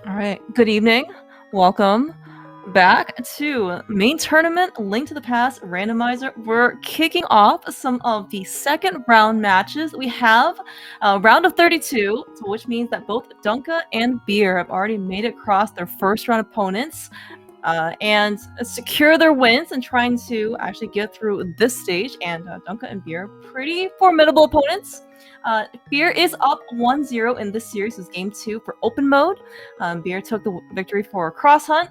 All right. Good evening. Welcome back to main tournament Link to the Past randomizer. We're kicking off some of the second round matches. We have a round of 32, so which means that both Dunka and Beer have already made it across their first round opponents. And secure their wins and trying to actually get through this stage. And Dunka and Beer, pretty formidable opponents. Beer is up 1-0 in this series. This is game 2 for open mode. Beer took the victory for Cross Hunt.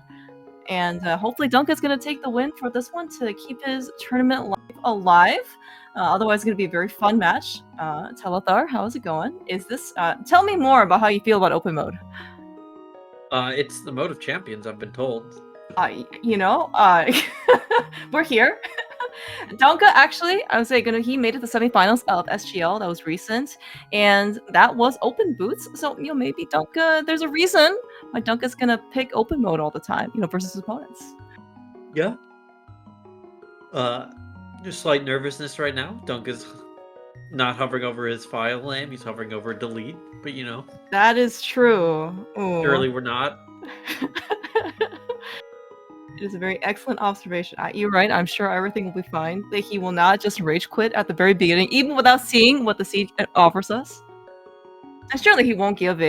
And hopefully Dunka's going to take the win for this one to keep his tournament life alive. Otherwise, it's going to be a very fun match. Telethar, how's it going? Tell me more about how you feel about open mode. It's the mode of champions, I've been told. We're here. Dunka actually, I would say, he made it to the semifinals of SGL. That was recent, and that was open boots. So maybe Dunka. There's a reason why Dunka's gonna pick open mode all the time. Versus his opponents. Yeah. Just slight nervousness right now. Dunka's not hovering over his file name. He's hovering over delete. But that is true. Ooh. Surely we're not. It is a very excellent observation. You're right. I'm sure everything will be fine. That he will not just rage quit at the very beginning, even without seeing what the siege offers us. And surely he won't give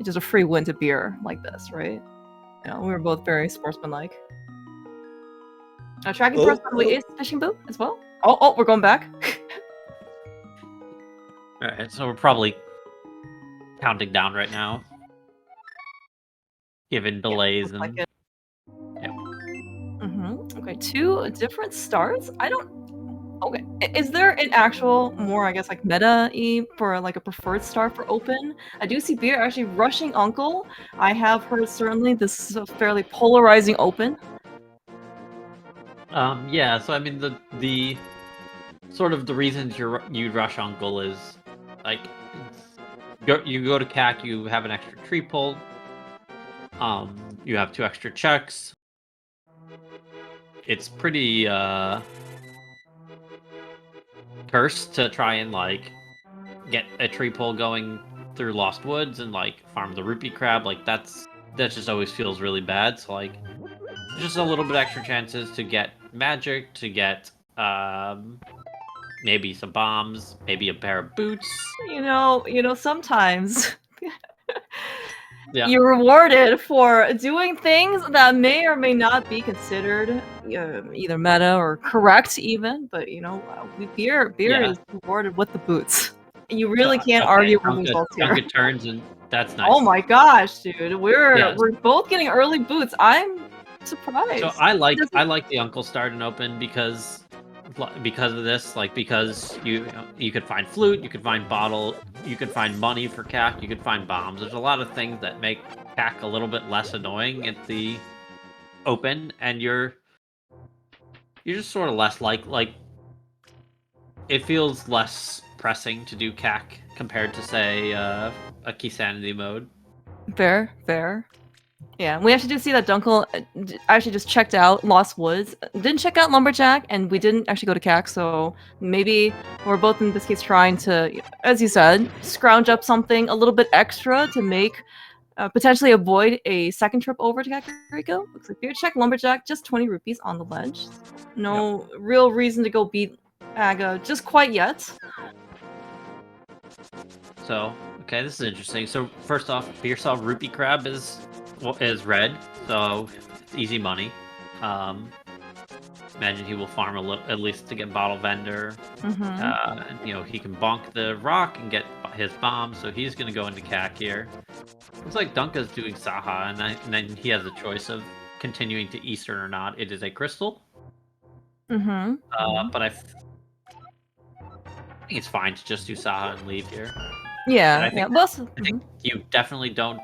just a free win to Beer like this, right? We were both very sportsmanlike. Tracking first, by the way, is Fishing Boot as well. Oh, we're going back. Alright, so we're probably counting down right now. Given delays and... Like Okay, 2 different starts. Okay, is there an actual more, I guess, like meta-y for like a preferred start for open? I do see Beer actually rushing Uncle. I have heard certainly this is a fairly polarizing open. Yeah, so I mean the sort of the reasons you'd rush Uncle is like you go to CAC, you have an extra tree pull, you have 2 extra checks. It's pretty cursed to try and like get a tree pull going through Lost Woods and like farm the rupee crab. Like that just always feels really bad. So like just a little bit extra chances to get magic, to get maybe some bombs, maybe a pair of boots. Sometimes you're rewarded for doing things that may or may not be considered either meta or correct even, but Beer is rewarded with the boots. You really can't argue with results here. Dunka turns and that's nice. Oh my gosh, dude. We're both getting early boots. I'm surprised. So I like the Uncle start and open because of this, like because you could find flute, you could find bottle, you could find money for CAC, you could find bombs. There's a lot of things that make CAC a little bit less annoying at the open, and you're just sort of less like it feels less pressing to do CAC compared to say a Key Sanity mode. Fair. Yeah, we actually do see that Dunkel actually just checked out Lost Woods. Didn't check out Lumberjack, and we didn't actually go to CAC, so maybe we're both in this case trying to, as you said, scrounge up something a little bit extra to make, potentially avoid a second trip over to Kakariko. Looks like Beer check Lumberjack, just 20 rupees on the ledge. No real reason to go beat Aga just quite yet. So, okay, this is interesting. So first off, Beer saw Rupee Crab is red, so it's easy money. Imagine he will farm at least to get Bottle Vendor. He can bonk the rock and get his bomb, so he's going to go into CAC here. Looks like Dunka's doing Saha, and then he has a choice of continuing to Eastern or not. It is a crystal. But I think it's fine to just do Saha and leave here. Yeah, I think you definitely don't...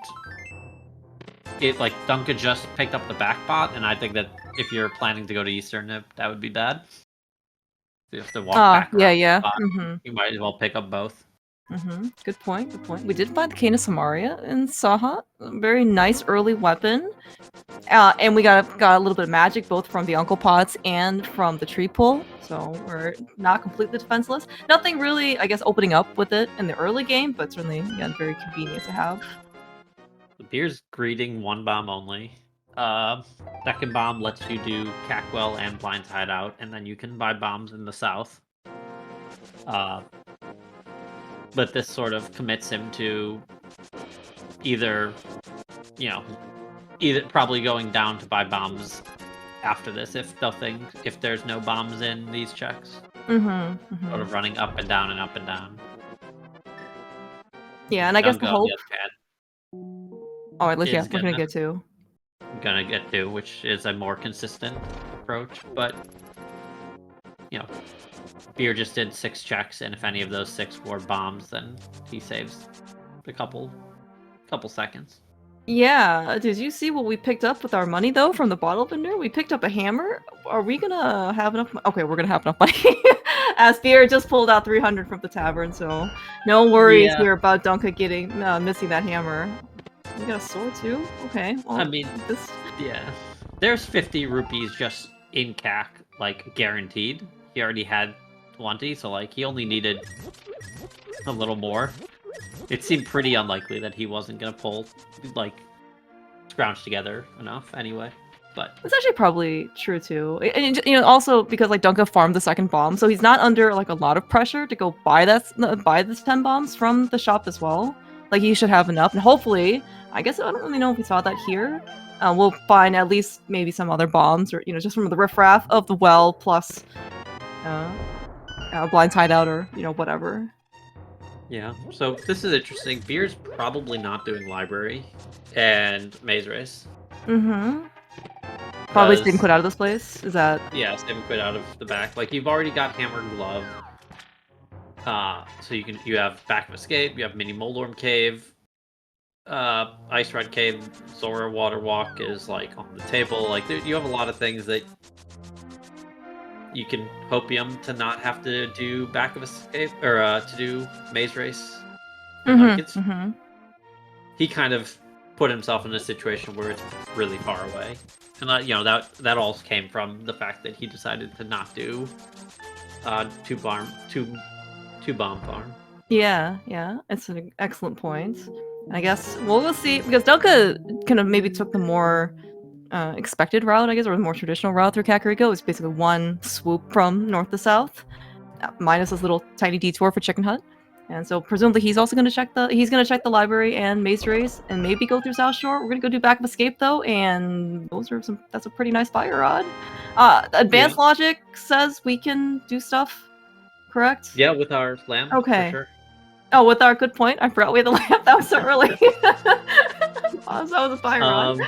Like, Dunka just picked up the back bot, and I think that if you're planning to go to Eastern, that would be bad. You have to walk back. You might as well pick up both. Good point. We did find the Cane of Samaria in Saha. Very nice early weapon. And we got a little bit of magic, both from the Uncle Pots and from the tree pull. So we're not completely defenseless. Nothing really, I guess, opening up with it in the early game, but certainly, again, very convenient to have. The beer's greeting 1 bomb only. Second bomb lets you do Cackwell and Blind's Hideout, and then you can buy bombs in the south. But this sort of commits him to either probably going down to buy bombs after this if there's no bombs in these checks. Sort of running up and down and up and down. Yeah, and I guess the hope. Oh, at least is we're gonna get to. Which is a more consistent approach, but Beer just did 6 checks, and if any of those 6 were bombs, then he saves a couple seconds. Yeah, did you see what we picked up with our money though from the bottle vendor? We picked up a hammer. Are we gonna have enough? Okay, we're gonna have enough money. As Beer just pulled out 300 from the tavern, so no worries here about Dunka getting missing that hammer. We got a sword too. Okay, well, I mean, there's 50 rupees just in CAC, like guaranteed. He already had 20, so like he only needed a little more. It seemed pretty unlikely that he wasn't gonna pull, like, scrounge together enough anyway. But it's actually probably true too. And also because like Dunka farmed the second bomb, so he's not under like a lot of pressure to go buy this 10 bombs from the shop as well. Like he should have enough, and hopefully, I guess I don't really know if we saw that here. We'll find at least maybe some other bombs, or just from the riffraff of the well plus Blind's Hideout, or whatever. Yeah, so this is interesting. Beer's probably not doing library and maze race. Probably saving quit out of this place. Is that? Yeah, saving quit out of the back. Like you've already got Hammer and Glove. So you have Back of Escape, you have Mini Moldorm Cave, Ice Red Cave, Zora Water Walk is like on the table. Like you have a lot of things that you can hopium to not have to do Back of Escape or to do Maze Race. He kind of put himself in a situation where it's really far away, and that all came from the fact that he decided to not do two bomb farm. Yeah, it's an excellent point. I guess we'll see, because Dunka kind of maybe took the more expected route, I guess, or the more traditional route through Kakariko. It's basically one swoop from north to south, minus this little tiny detour for Chicken Hut. And so presumably he's also going to check the library and Maze Race, and maybe go through South Shore. We're going to go do Back of Escape though, and that's a pretty nice fire rod. Advanced Logic says we can do stuff, correct? Yeah, with our lamp. Okay. For sure. Oh, with our good point. I forgot we had the lamp. That was so early. That was a fire rod.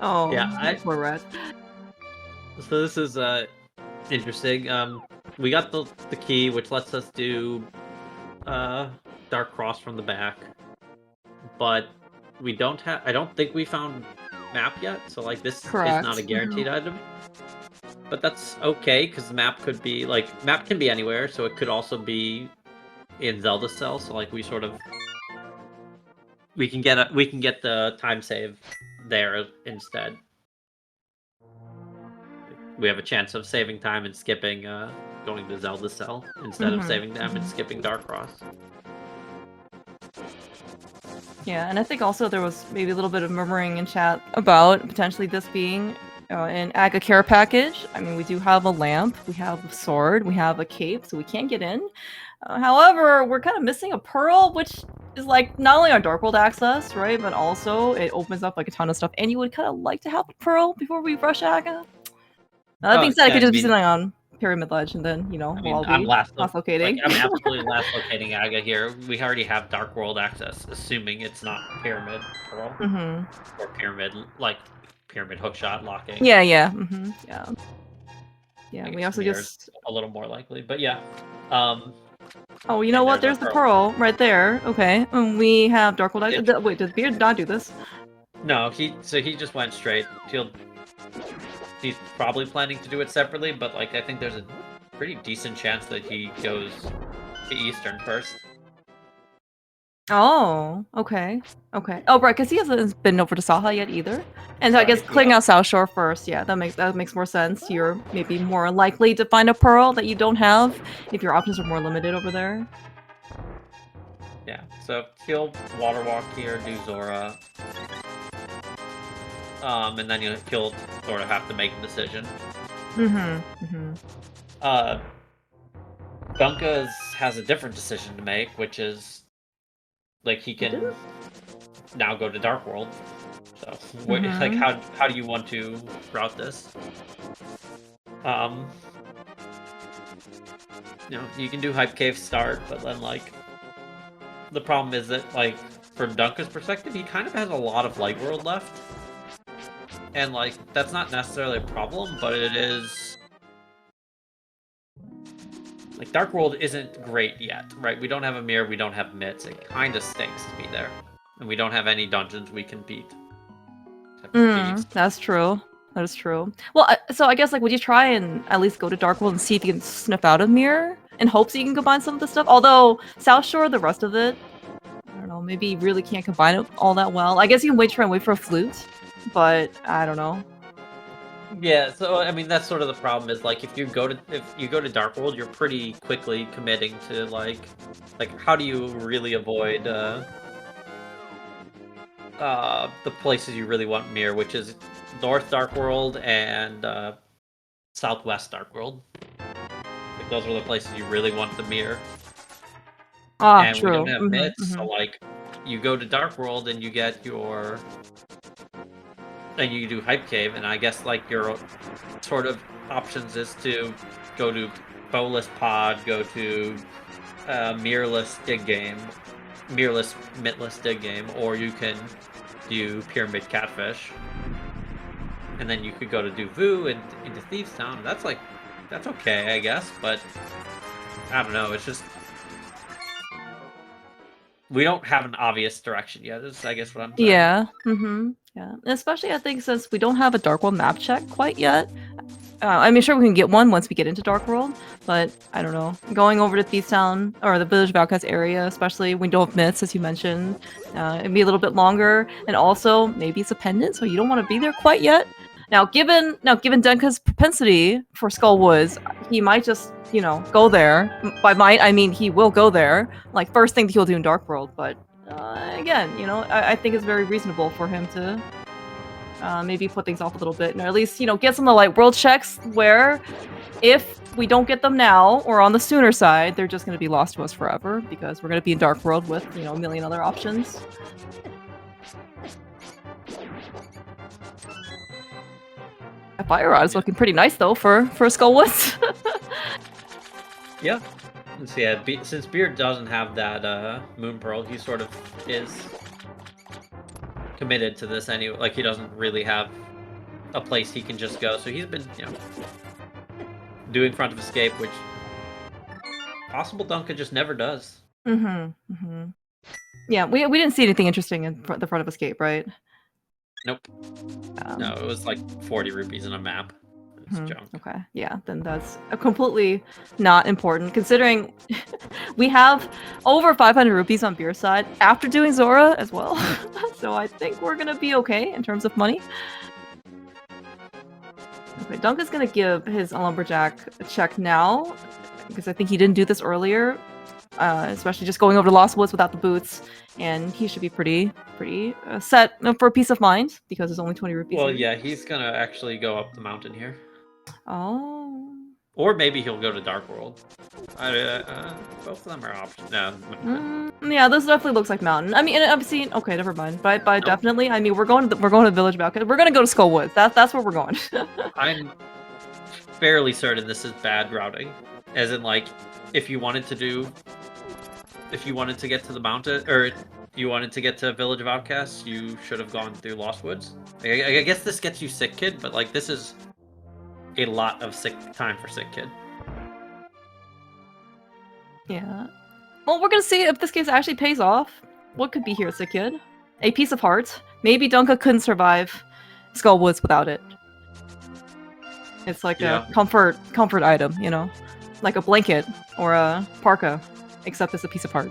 Oh, yeah, poor rat. So this is interesting. We got the key, which lets us do Dark Cross from the back, but we don't have. I don't think we found map yet. So like this is not a guaranteed item, but that's okay because the map could be map can be anywhere. So it could also be in Zelda Cell. So like we can get the time save there instead. We have a chance of saving time and skipping going to Zelda Cell instead of saving them and skipping Dark Cross. Yeah, and I think also there was maybe a little bit of murmuring in chat about potentially this being an Aga care package. I mean, we do have a lamp, we have a sword, we have a cape, so we can't get in. However, we're kind of missing a pearl, which is like not only our Dark World access, right, but also it opens up like a ton of stuff, and you would kind of like to have a pearl before we rush Aga. That being said, I could just be sitting on Pyramid Ledge, and then I'm last locating. I'm absolutely last locating Aga here. We already have Dark World access, assuming it's not Pyramid Pearl or Pyramid hookshot locking. Yeah. We also just a little more likely, but yeah. Oh, you know what? There's the pearl right there. Okay, and we have Dark World access. Wait, did Beard not do this? No, he just went straight. He's probably planning to do it separately, but I think there's a pretty decent chance that he goes to Eastern first. Oh, okay. Oh, right, because he hasn't been over to Saha yet either. And so I guess clearing out South Shore first, yeah, that makes more sense. You're maybe more likely to find a pearl that you don't have if your options are more limited over there. Yeah, so he'll water walk here, do Zora. And then he'll sort of have to make a decision. Uh, Dunka has a different decision to make, which is like he can now go to Dark World. So, like, how do you want to route this? You can do Hype Cave start, but then like the problem is that like from Dunka's perspective, he kind of has a lot of Light World left, and like that's not necessarily a problem, but it is. Like, Dark World isn't great yet, right? We don't have a mirror, we don't have mitts. It kind of stinks to be there. And we don't have any dungeons we can beat. That's true. That is true. Well, so I guess, like, would you try and at least go to Dark World and see if you can sniff out a mirror in hopes that you can combine some of the stuff? Although, South Shore, the rest of it, I don't know, maybe you really can't combine it all that well. I guess you can try and wait for a flute, but I don't know. Yeah, so I mean that's sort of the problem is like if you go to Dark World, you're pretty quickly committing to like how do you really avoid the places you really want mirror, which is North Dark World and Southwest Dark World. Like those are the places you really want the mirror. And true. we don't have mitts, so like you go to Dark World and you get your and you do Hype Cave, and I guess like your sort of options is to go to Bowless Pod, go to Mirrorless Dig Game, Mirrorless Mitless Dig Game, or you can do Pyramid Catfish, and then you could go to do Vu and into Thieves Town. That's okay, I guess, but I don't know. It's just we don't have an obvious direction yet. Is I guess what I'm saying. Yeah. Yeah. And especially, I think, since we don't have a Dark World map check quite yet. I mean, sure, we can get one once we get into Dark World, but I don't know. Going over to Thieves Town or the Village of Outcasts area, especially when we don't have myths, as you mentioned, it'd be a little bit longer. And also, maybe it's a pendant, so you don't want to be there quite yet. Now, given Denka's propensity for Skull Woods, he might just, go there. By might, I mean he will go there. Like, first thing that he'll do in Dark World, but again, I think it's very reasonable for him to maybe put things off a little bit, and at least, get some of the Light World checks where if we don't get them now or on the sooner side, they're just going to be lost to us forever because we're going to be in Dark World with, a million other options. That Fire Rod is looking pretty nice, though, for Skullwoods. Yeah. So yeah, since Beard doesn't have that Moon Pearl, he sort of is committed to this anyway. Like, he doesn't really have a place he can just go. So he's been, doing Front of Escape, which Possible Dunka just never does. Yeah, we didn't see anything interesting in the Front of Escape, right? Nope. No, it was like 40 rupees in a map. It's junk. Okay, yeah, then that's completely not important, considering we have over 500 rupees on Beer's side after doing Zora as well. So I think we're gonna be okay in terms of money. Okay, Dunka's gonna give his Lumberjack a check now, because I think he didn't do this earlier, especially just going over to Lost Woods without the boots, and he should be pretty set for peace of mind, because there's only 20 rupees. Well, yeah, he's gonna actually go up the mountain here. Oh. Or maybe he'll go to Dark World. Both of them are options. No. Yeah, this definitely looks like mountain. I mean, I've seen. Okay, never mind. But nope. Definitely, I mean, we're going to the Village of Outcasts. We're gonna go to Skullwoods. That's where we're going. I'm fairly certain this is bad routing, as in like, if you wanted to get to the mountain, or you wanted to get to Village of Outcasts, you should have gone through Lost Woods. I guess this gets you Sick Kid, but like this is a lot of time for Sick Kid. Yeah. Well, we're gonna see if this case actually pays off. What could be here, Sick Kid? A piece of heart. Maybe Dunka couldn't survive Skullwoods without it. It's like a comfort item, like a blanket or a parka, except it's a piece of heart.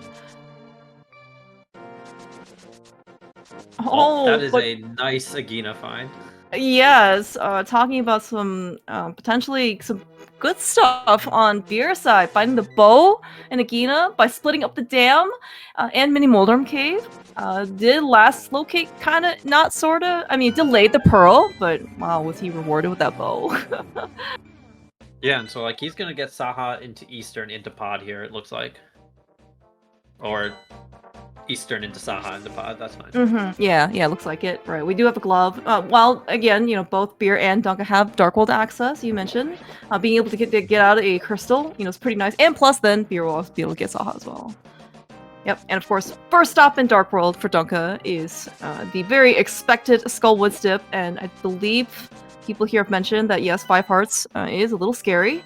Oh, that is a nice Agina find. Yes, talking about some potentially some good stuff on beer side, finding the bow and Nagina by splitting up the dam and Mini Moldorm Cave. Did last locate kind of not sorta. I mean, it delayed the pearl, but wow, was he rewarded with that bow? Yeah, and so like he's gonna get Saha into Eastern into Pod here. It looks like, or Eastern into Saha into Pod. That's fine. Yeah, looks like it. Right, we do have a glove. Well, again, both Beer and Dunka have Darkworld access. You mentioned being able to get out a crystal. It's pretty nice. And plus, then Beer will also be able to get Saha as well. Yep, and of course, first stop in Darkworld for Dunka is the very expected Skullwood Stip, and I believe people here have mentioned that yes, 5 hearts is a little scary.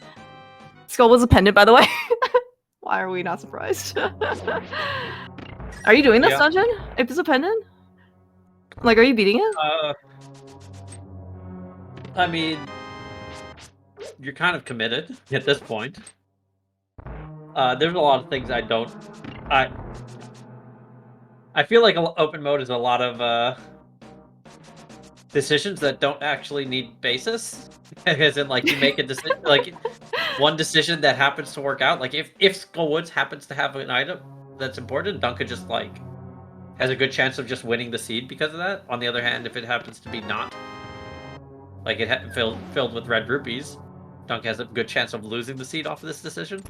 Skullwood's a pendant, by the way. Why are we not surprised? Are you doing this dungeon? If it's a pendant? Like, are you beating it? I mean, you're kind of committed at this point. There's a lot of things I don't. I feel like open mode is a lot of decisions that don't actually need basis. As in, like, you make a decision, like one decision that happens to work out. Like if Skullwoods happens to have an item that's important, Dunka just like has a good chance of just winning the seed because of that. On the other hand, if it happens to be not, like it filled with red rupees, Dunka has a good chance of losing the seed off of this decision.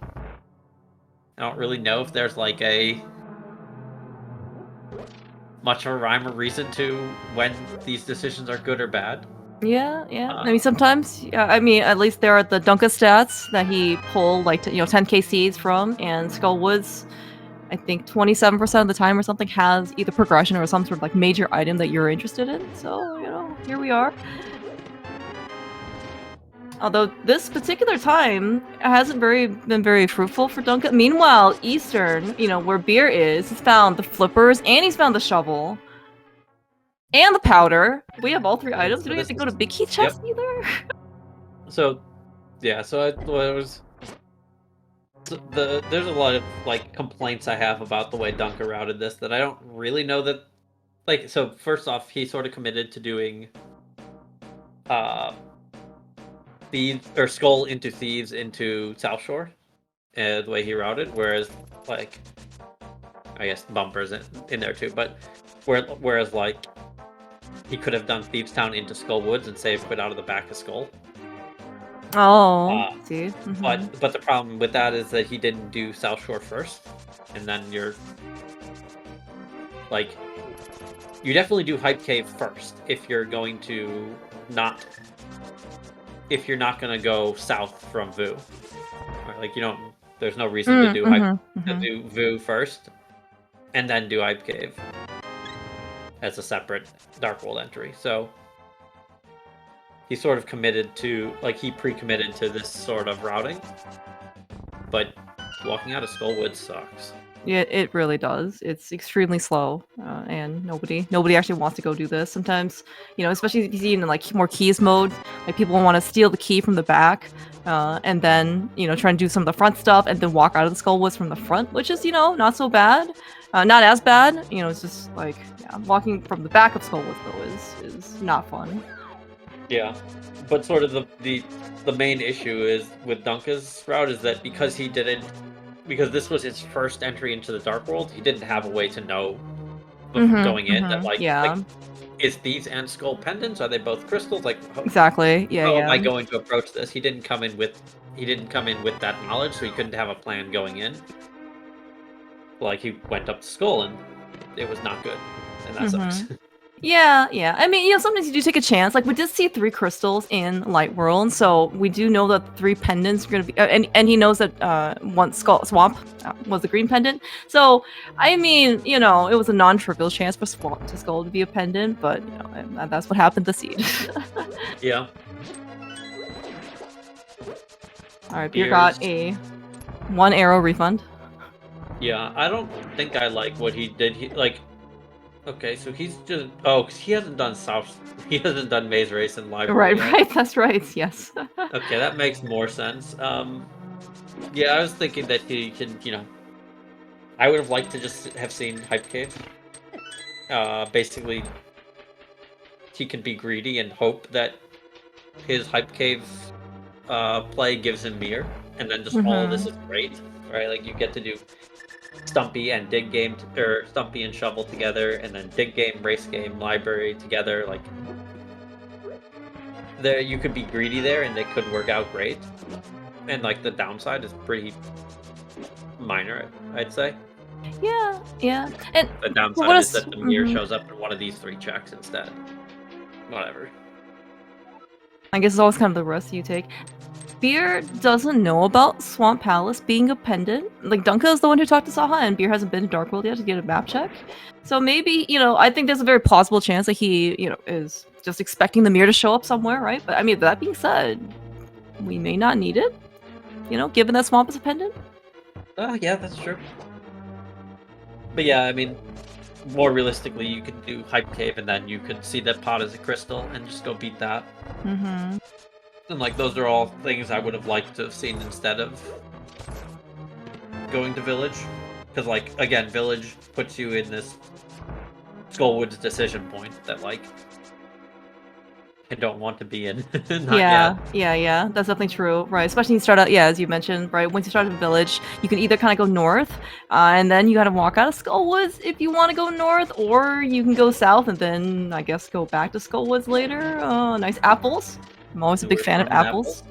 I don't really know if there's like a much of a rhyme or reason to when these decisions are good or bad. Yeah. I mean, sometimes, I mean, at least there are the Dunka stats that he pulled, like, 10k seeds from, and Skullwoods, I think 27% of the time or something, has either progression or some sort of, like, major item that you're interested in. So, here we are. Although this particular time hasn't been very fruitful for Dunka. Meanwhile, Eastern, where Beer is, he's found the flippers and he's found the shovel. And the powder. We have all 3 items. Do we have to go to Big Key Chest either? So, yeah. So there's a lot of like complaints I have about the way Dunka routed this that I don't really know that. Like, so first off, he sort of committed to doing thieves or skull into thieves into South Shore, the way he routed. Whereas, like, I guess bumpers in there too, but whereas like he could have done Thieves Town into Skull Woods and saved it out of the back of Skull. Oh, see. But the problem with that is that he didn't do South Shore first, and then you're like, you definitely do Hype Cave first if you're going to not go south from Vu. Right? Like, there's no reason to do do Vu first, and then do Hype Cave as a separate Dark World entry. So he sort of committed to, like, he pre-committed to this sort of routing, but walking out of Skullwood sucks. Yeah, it really does. It's extremely slow, and nobody actually wants to go do this. Sometimes, especially if you see in like more keys mode, like people want to steal the key from the back, and then try and do some of the front stuff, and then walk out of the Skullwoods from the front, which is not so bad, not as bad. It's just like walking from the back of Skullwoods though is not fun. Yeah, but sort of the main issue is with Dunka's route is that because this was his first entry into the Dark World, he didn't have a way to know going in that like is Thieves and Skull pendants? Are they both crystals? Like, exactly. How am I going to approach this? He didn't come in with that knowledge, so he couldn't have a plan going in. Like, he went up to Skull and it was not good, and that sucks. Yeah. I mean, sometimes you do take a chance. Like, we did see 3 crystals in Light World, so we do know that 3 pendants are going to be... and he knows that one Swamp was the green pendant. So, I mean, it was a non-trivial chance for Swamp to Skull to be a pendant, but, that's what happened to Seed. Yeah. Alright, Beer got a 1 arrow refund. Yeah, I don't think I like what he did. Okay, so he's just... because he hasn't done Maze Race in Live. Right, that's right, yes. Okay, that makes more sense. Yeah, I was thinking that he can, I would have liked to just have seen Hype Cave. Basically, he can be greedy and hope that his Hype Cave play gives him Mirror, and then just all of this is great, right? Like you get to do Stumpy and Dig Game, or Stumpy and Shovel together, and then Dig Game, Race Game, Library together. Like there, you could be greedy there, and it could work out great. And like the downside is pretty minor, I'd say. Yeah, yeah. And the downside is that the mirror shows up in one of these 3 checks instead. Whatever. I guess it's always kind of the risk you take. Beer doesn't know about Swamp Palace being a pendant. Like, Dunka is the one who talked to Saha, and Beer hasn't been to Dark World yet to get a map check. So maybe, I think there's a very plausible chance that he, is just expecting the mirror to show up somewhere, right? But I mean, that being said, we may not need it, given that Swamp is a pendant. Yeah, that's true. But yeah, I mean, more realistically, you could do Hype Cave, and then you could see that pot as a crystal, and just go beat that. Mm-hmm. And like, those are all things I would have liked to have seen instead of going to Village. Because like, again, Village puts you in this Skullwood's decision point that like, I don't want to be in. Yeah, that's definitely true, right? Especially you start out, as you mentioned, right? Once you start at Village, you can either kind of go north, and then you gotta walk out of Skullwoods if you want to go north, or you can go south and then, I guess, go back to Skullwoods later. Nice apples. I'm always a big fan of apples.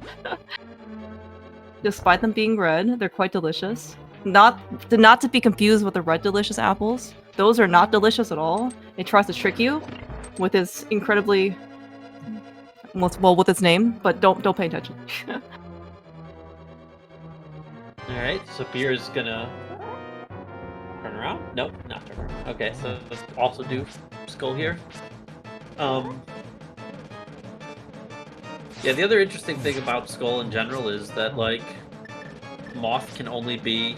Despite them being red, they're quite delicious. Not to be confused with the red delicious apples. Those are not delicious at all. It tries to trick you with its incredibly... well, with its name, but don't pay attention. Alright, so Beer is gonna turn around? Nope, not turn around. Okay, so let's also do Skull here. Yeah, the other interesting thing about Skull in general is that, like, Moth can only be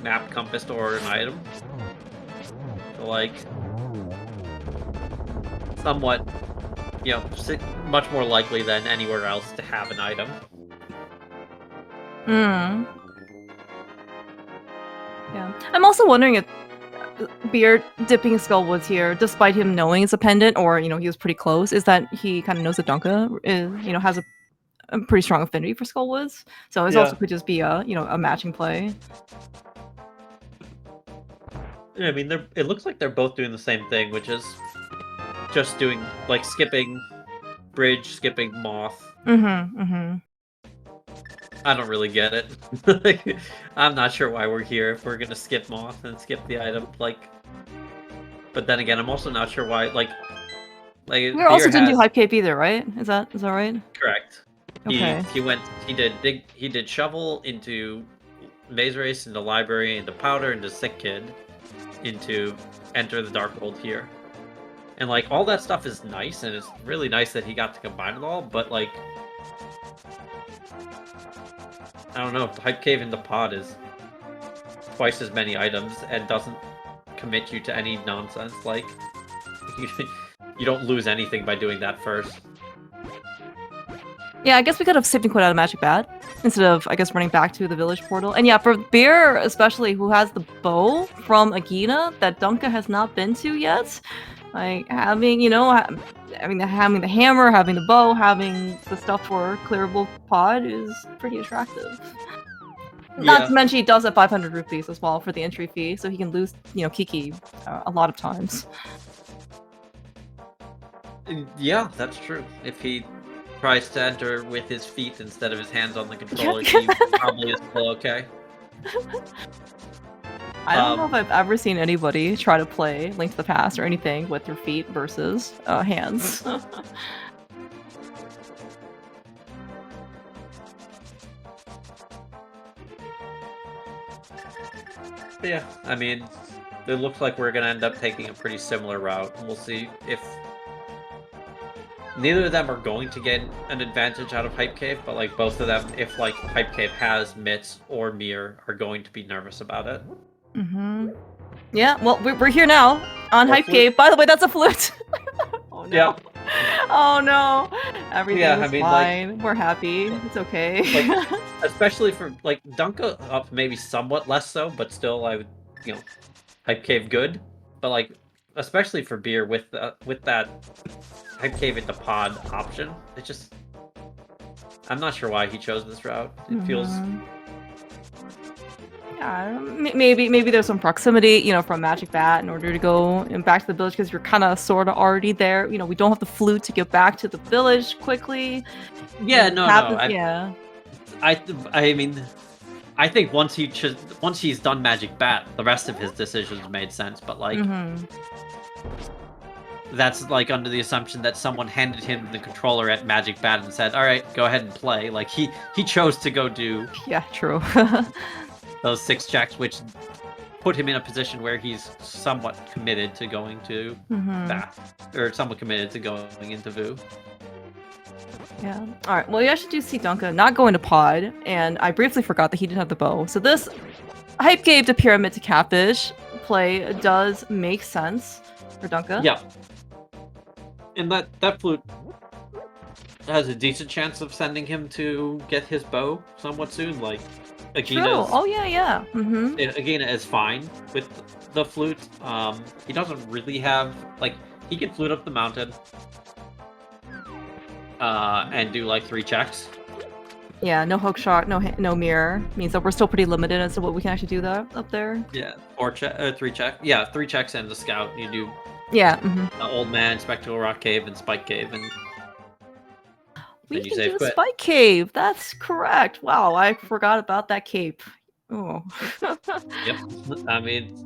map, compassed, or an item. So, like, somewhat, much more likely than anywhere else to have an item. Yeah. I'm also wondering if Beer dipping Skullwoods here, despite him knowing it's a pendant, or, he was pretty close, is that he kind of knows that Dunka is, has a pretty strong affinity for Skullwoods. So it also could just be a, a matching play. Yeah, I mean, it looks like they're both doing the same thing, which is just doing, like, skipping Bridge, skipping Moth. I don't really get it. I'm not sure why we're here if we're gonna skip Moth and skip the item, like... But then again, I'm also not sure why, like we also didn't do Hype Cape either, right? Is that right? Correct. Okay. He did Shovel into Maze Race, into Library, into Powder, into Sick Kid, into Enter the Dark World here. And, like, all that stuff is nice, and it's really nice that he got to combine it all, but, like... I don't know, Hype Cave in the pod is twice as many items and doesn't commit you to any nonsense. Like, you don't lose anything by doing that first. Yeah, I guess we could have sipped and quit out of Magic Bat instead of, I guess, running back to the Village Portal. And yeah, for Beer, especially, who has the bow from Agina that Dunka has not been to yet, like, having, having the hammer, having the bow, having the stuff for clearable pod is pretty attractive. Yeah. Not to mention he does have 500 rupees as well for the entry fee, so he can lose, Kiki a lot of times. Yeah, that's true. If he tries to enter with his feet instead of his hands on the controller, he probably is still okay. I don't know if I've ever seen anybody try to play Link to the Past or anything with their feet versus hands. Yeah, I mean, it looks like we're gonna end up taking a pretty similar route. We'll see if... Neither of them are going to get an advantage out of Hype Cave, but, like, both of them, if, like, Hype Cave has Mitts or Mir, are going to be nervous about it. Yeah, well, we're here now on Hype Cave. By the way, that's a flute. Oh no. Yeah. Oh no. Everything's fine. Like, we're happy. It's okay. Like, especially for, like, Dunka up maybe somewhat less so, but still, I would, Hype Cave good. But, like, especially for beer with that hype cave into pod option. I'm not sure why he chose this route. It feels. Yeah, maybe there's some proximity, from Magic Bat in order to go back to the village because you're kind of sort of already there. We don't have the flute to get back to the village quickly. Yeah, no. Yeah. I mean, I think once he's done Magic Bat, the rest of his decisions made sense. But like, that's like under the assumption that someone handed him the controller at Magic Bat and said, "All right, go ahead and play." Like he chose to go do. Yeah, true. Those 6 checks, which put him in a position where he's somewhat committed to going to Bat, or somewhat committed to going into Vu. Yeah. All right. Well, you actually do see Dunka not going to pod, and I briefly forgot that he didn't have the bow. So this hype cave to pyramid to catfish play does make sense for Dunka. Yeah. And that flute has a decent chance of sending him to get his bow somewhat soon. Like Agina. Oh yeah. Agina is fine with the flute. He doesn't really have he can flute up the mountain. And do like 3 checks. Yeah, no hook shot, no mirror means that we're still pretty limited as to what we can actually do up there. Yeah, 3 checks. Yeah, 3 checks and the scout. You do. Yeah. Old Man, Spectacle Rock Cave, and Spike Cave, and we can do the Spike Cave. That's correct. Wow, I forgot about that cape. Oh. Yep. I mean,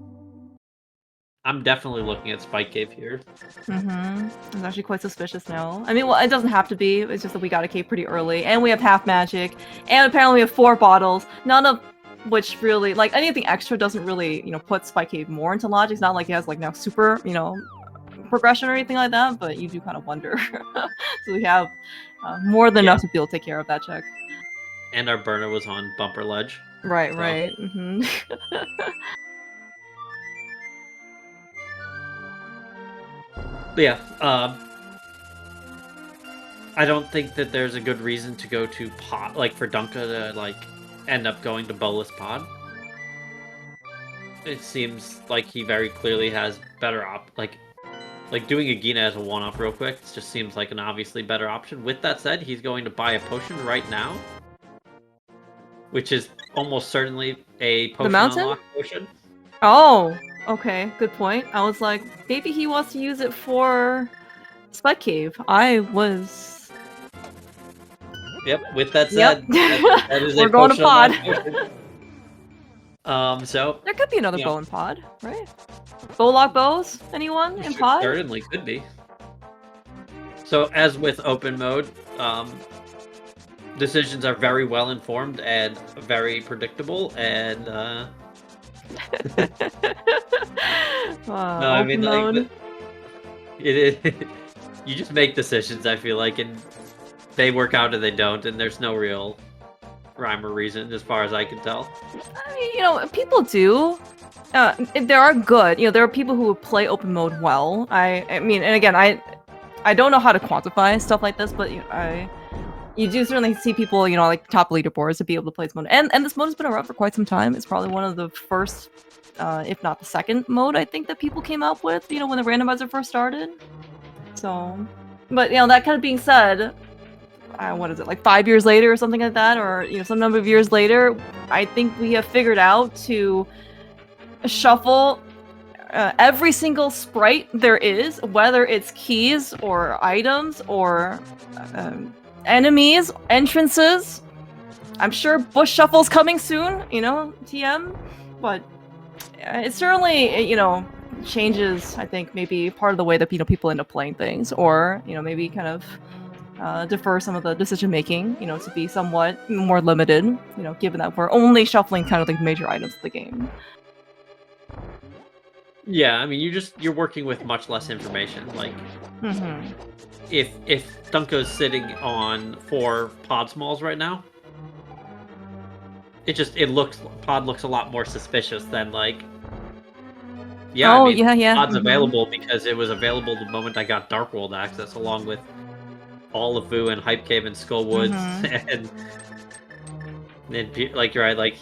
I'm definitely looking at Spike Cave here. It's actually quite suspicious now. I mean, well, it doesn't have to be. It's just that we got a cave pretty early, and we have half magic, and apparently we have 4 bottles. None of which really, anything extra doesn't really, put Spike Cave more into logic. It's not like he has now super, progression or anything like that. But you do kind of wonder. So we have more than enough to be able to take care of that check. And our burner was on bumper ledge. Right. So. Right. But yeah, I don't think that there's a good reason to go to pod, for Dunka to end up going to bowless pod. It seems like he very clearly has better doing Agina as a one-off real quick. It just seems like an obviously better option. With that said, he's going to buy a potion right now, which is almost certainly a potion unlock potion. Oh. Okay, good point. I was like, maybe he wants to use it for Spike Cave. I was... Yep, with that said, that is we're going to pod. So... There could be another bow in pod, right? Bowlock bows? Anyone in pod? Certainly could be. So, as with open mode, decisions are very well informed and very predictable, and... No, I mean, you just make decisions, I feel like, and they work out or they don't, and there's no real rhyme or reason as far as I can tell. I mean, people do. There are good. There are people who play open mode well. I mean, and again, I don't know how to quantify stuff like this, but you do certainly see people, top leaderboards to be able to play this mode. And this mode has been around for quite some time. It's probably one of the first, if not the second mode, I think, that people came up with, when the randomizer first started. So, but, that kind of being said, what is it, 5 years later or something like that, or, some number of years later, I think we have figured out to shuffle every single sprite there is, whether it's keys or items or enemies, entrances. I'm sure bush shuffle's coming soon, TM, but it certainly, changes, I think, maybe part of the way that, people end up playing things, or, maybe kind of defer some of the decision making, to be somewhat more limited, given that we're only shuffling kind of major items of the game. Yeah, I mean, you're working with much less information. If Dunka's sitting on 4 pod smalls right now, pod looks a lot more suspicious than pod's available because it was available the moment I got Dark World access, along with all of Vu and Hype Cave and Skull Woods, and then you're right,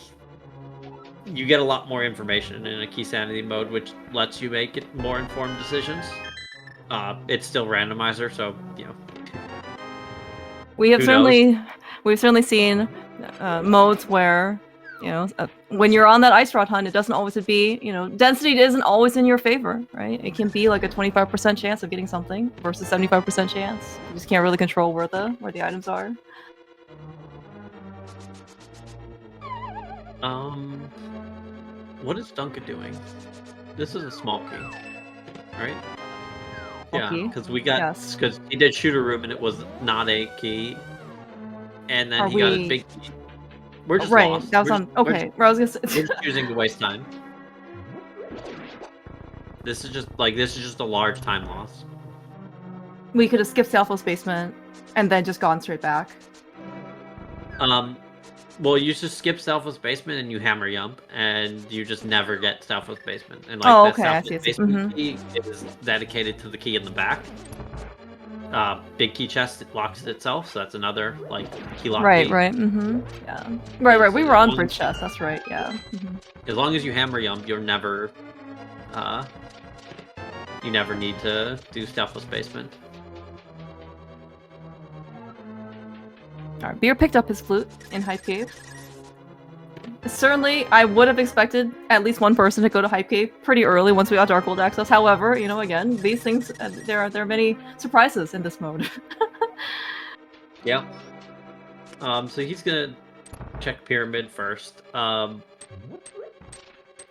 you get a lot more information in a key sanity mode, which lets you make it more informed decisions. It's still randomizer, so We have who knows? we've certainly seen modes where when you're on that ice rod hunt, it doesn't always be density isn't always in your favor, right? It can be like a 25% chance of getting something versus 75% chance. You just can't really control where the items are. What is Dunka doing? This is a small key, right? Yeah, Key? because we got Yes. because he did shooter room and it was not a key, and then he got his big key. We're just right? lost. That was on. Okay, I was gonna say. We're just choosing to waste time. This is just a large time loss. We could have skipped Selfless Basement and then just gone straight back. Well, you just skip Selfless Basement and you hammer Yump, and you just never get Selfless Basement. And Oh, that okay, I see. Selfless Basement key is dedicated to the key in the back. Big key chest locks itself, so that's another key lock Right, key. right, yeah. Right. We were on bridge chest. That's right. Yeah. As long as you hammer Yump, you're never, you never need to do Selfless Basement. Alright, Beer picked up his flute in Hype Cave. Certainly, I would have expected at least one person to go to Hype Cave pretty early once we got Darkhold access. However, again, these things, there are many surprises in this mode. Yeah. So he's gonna check Pyramid first,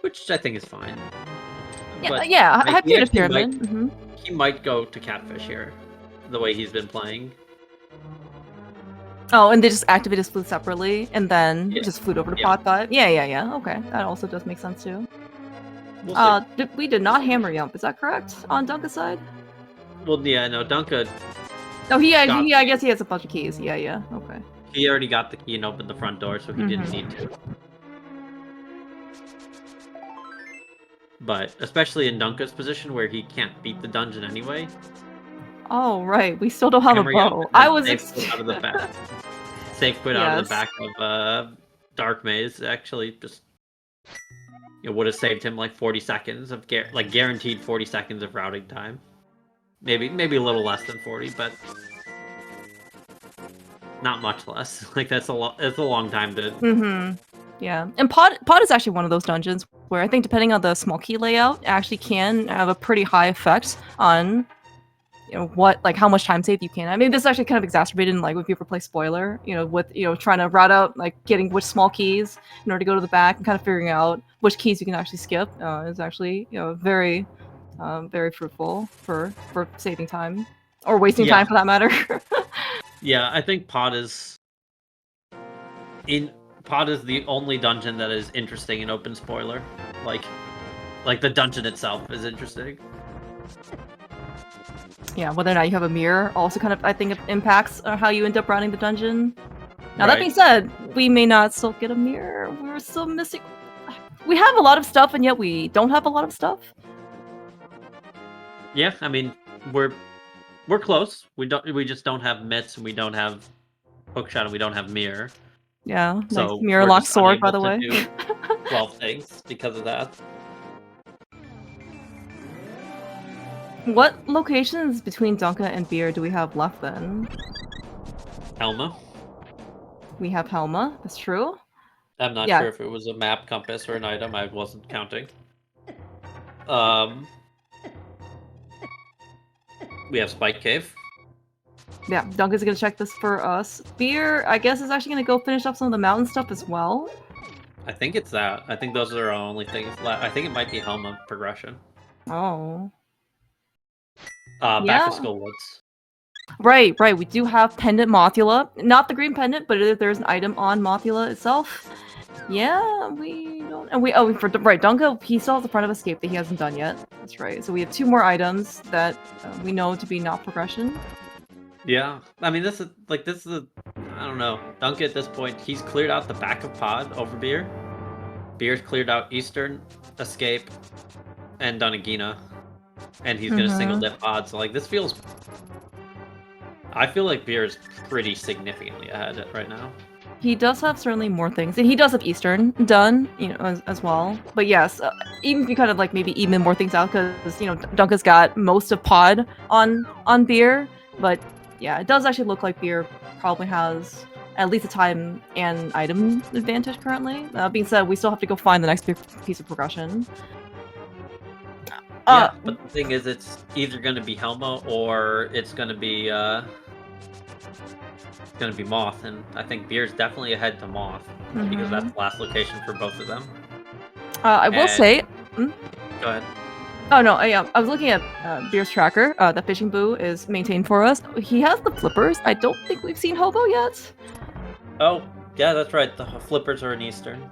which I think is fine. Yeah, Hype Cave to Pyramid. He might go to Catfish here, the way he's been playing. Oh, and they just activate his flute separately, and then just flute over to Pot 5? Yeah. Okay, that also does make sense too. We did not hammer Yump, is that correct? On Dunka's side? Well, yeah, no, Dunka... Oh, I guess he has a bunch of keys. Yeah, okay. He already got the key and opened the front door, so he didn't need to. But, especially in Dunka's position, where he can't beat the dungeon anyway... Oh, right. We still don't have a bow. I was out of the back. Safe quit out of the back of Dark Maze. Actually, just it would have saved him 40 seconds of guaranteed 40 seconds of routing time. Maybe a little less than 40, but not much less. That's it's a long time to. Yeah, and Pod is actually one of those dungeons where I think depending on the small key layout, it actually can have a pretty high effect on how much time save you can. I mean, this is actually kind of exacerbated in if you ever play spoiler, with trying to route out getting which small keys in order to go to the back and kind of figuring out which keys you can actually skip is actually very very fruitful for saving time or wasting time for that matter. Yeah, I think Pod is the only dungeon that is interesting in open spoiler. Like the dungeon itself is interesting. Yeah, whether or not you have a mirror also kind of, I think, impacts how you end up running the dungeon. Now, that being said, we may not still get a mirror. We're still missing... We have a lot of stuff, and yet we don't have a lot of stuff. Yeah, I mean, we're close. We just don't have mitts, and we don't have hookshot, and we don't have mirror. Yeah, so mirror lock sword, by the way. 12 things because of that. What locations between Dunka and Beer do we have left then? Helma. We have Helma, that's true. I'm not sure if it was a map, compass, or an item. I wasn't counting. We have Spike Cave. Yeah, Dunka's gonna check this for us. Beer, I guess, is actually gonna go finish up some of the mountain stuff as well. I think it's that. I think those are our only things left. I think it might be Helma progression. Oh. Back to Skull Woods. Right. We do have Pendant Mothula. Not the green pendant, but there's an item on Mothula itself. Yeah, we don't... And Dunka, he still has a front of escape that he hasn't done yet. That's right. So we have 2 more items that we know to be not progression. Yeah. I mean, this is I don't know. Dunka at this point, he's cleared out the back of Pod over Beer. Beer's cleared out Eastern, Escape, and Donagina. And he's gonna single dip Pod, so this feels... I feel like Beer is pretty significantly ahead right now. He does have certainly more things, and he does have Eastern done, as well. But yes, even if you kind of like maybe even more things out, because Dunka's got most of Pod on beer, but yeah, it does actually look like beer probably has at least a time and item advantage currently. That being said, we still have to go find the next big piece of progression. Yeah, but the thing is, it's either going to be Helma or it's going to be Moth, and I think Beer's definitely ahead to Moth because that's the last location for both of them. I will say. Go ahead. Oh no, I was looking at Beer's tracker. The fishing boo is maintained for us. He has the flippers. I don't think we've seen Hobo yet. Oh, yeah, that's right. The flippers are in Eastern.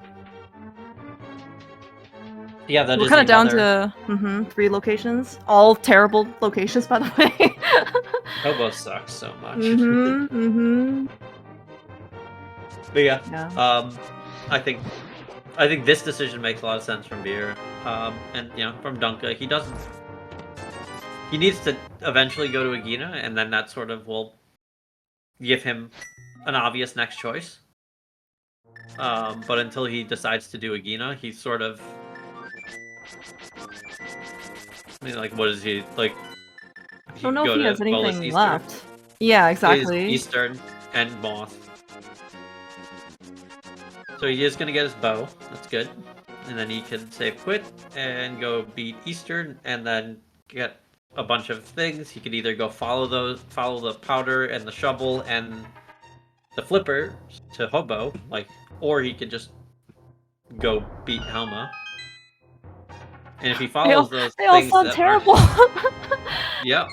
Yeah, that we're is kind of down another... to 3 locations. All terrible locations, by the way. Hobo sucks so much. But yeah. I think this decision makes a lot of sense from Beer, and from Dunka. He needs to eventually go to Agina, and then that sort of will give him an obvious next choice. But until he decides to do Agina, he's sort of... I mean, like, what is he, like... I don't know if he has anything left. Yeah, exactly. Eastern and Moth. So he is going to get his bow. That's good. And then he can save quit and go beat Eastern and then get a bunch of things. He could either go follow the powder and the shovel and the flipper to Hobo, or he could just go beat Helma. And if he follows those things, they all sound terrible. Yep.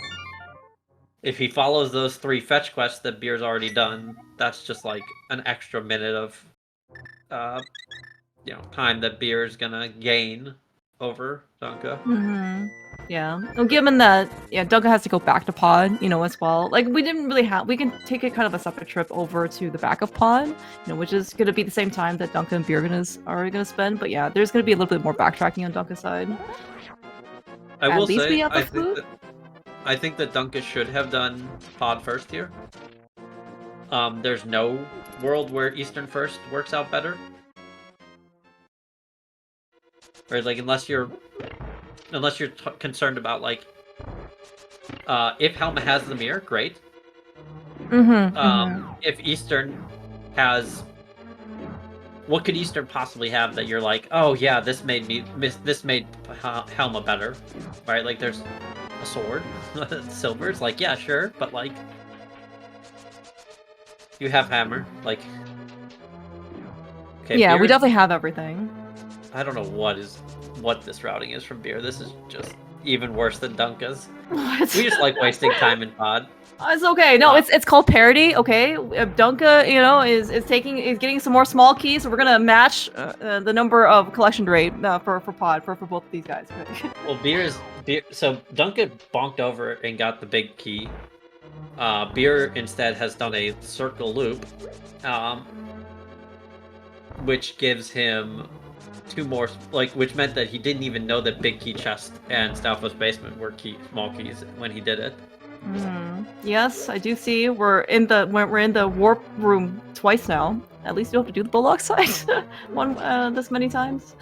If he follows those 3 fetch quests that Beer's already done, that's just like an extra minute of time that Beer's gonna gain over Dunka. Yeah. Well, given that, Dunka has to go back to Pod, as well. Like, we didn't really have... We can take it kind of a separate trip over to the back of Pod, which is going to be the same time that Dunka and Beer are going to spend. But yeah, there's going to be a little bit more backtracking on Dunka's side. I will say, I think that Dunka should have done Pod first here. There's no world where Eastern first works out better. Or like, unless you're concerned about if Helma has the mirror, great. If Eastern has, what could Eastern possibly have that you're like, oh yeah, this made Helma better, right? Like, there's a sword, silver. It's like, yeah, sure, but like, you have hammer, like. Okay, yeah, we definitely have everything. I don't know what this routing is from Beer. This is just even worse than Dunka's. What? We just like wasting time in Pod. It's okay. No, it's called parity. Okay, Dunka, is getting some more small keys. So we're gonna match the number of collection rate for Pod for both of these guys. Well, Beer. So Dunka bonked over and got the big key. Beer instead has done a circle loop, which gives him 2 more, which meant that he didn't even know that Big Key Chest and Stalfo's Basement were small keys when he did it. Yes, I do see we're in the warp room twice now. At least you don't have to do the Bullock side this many times.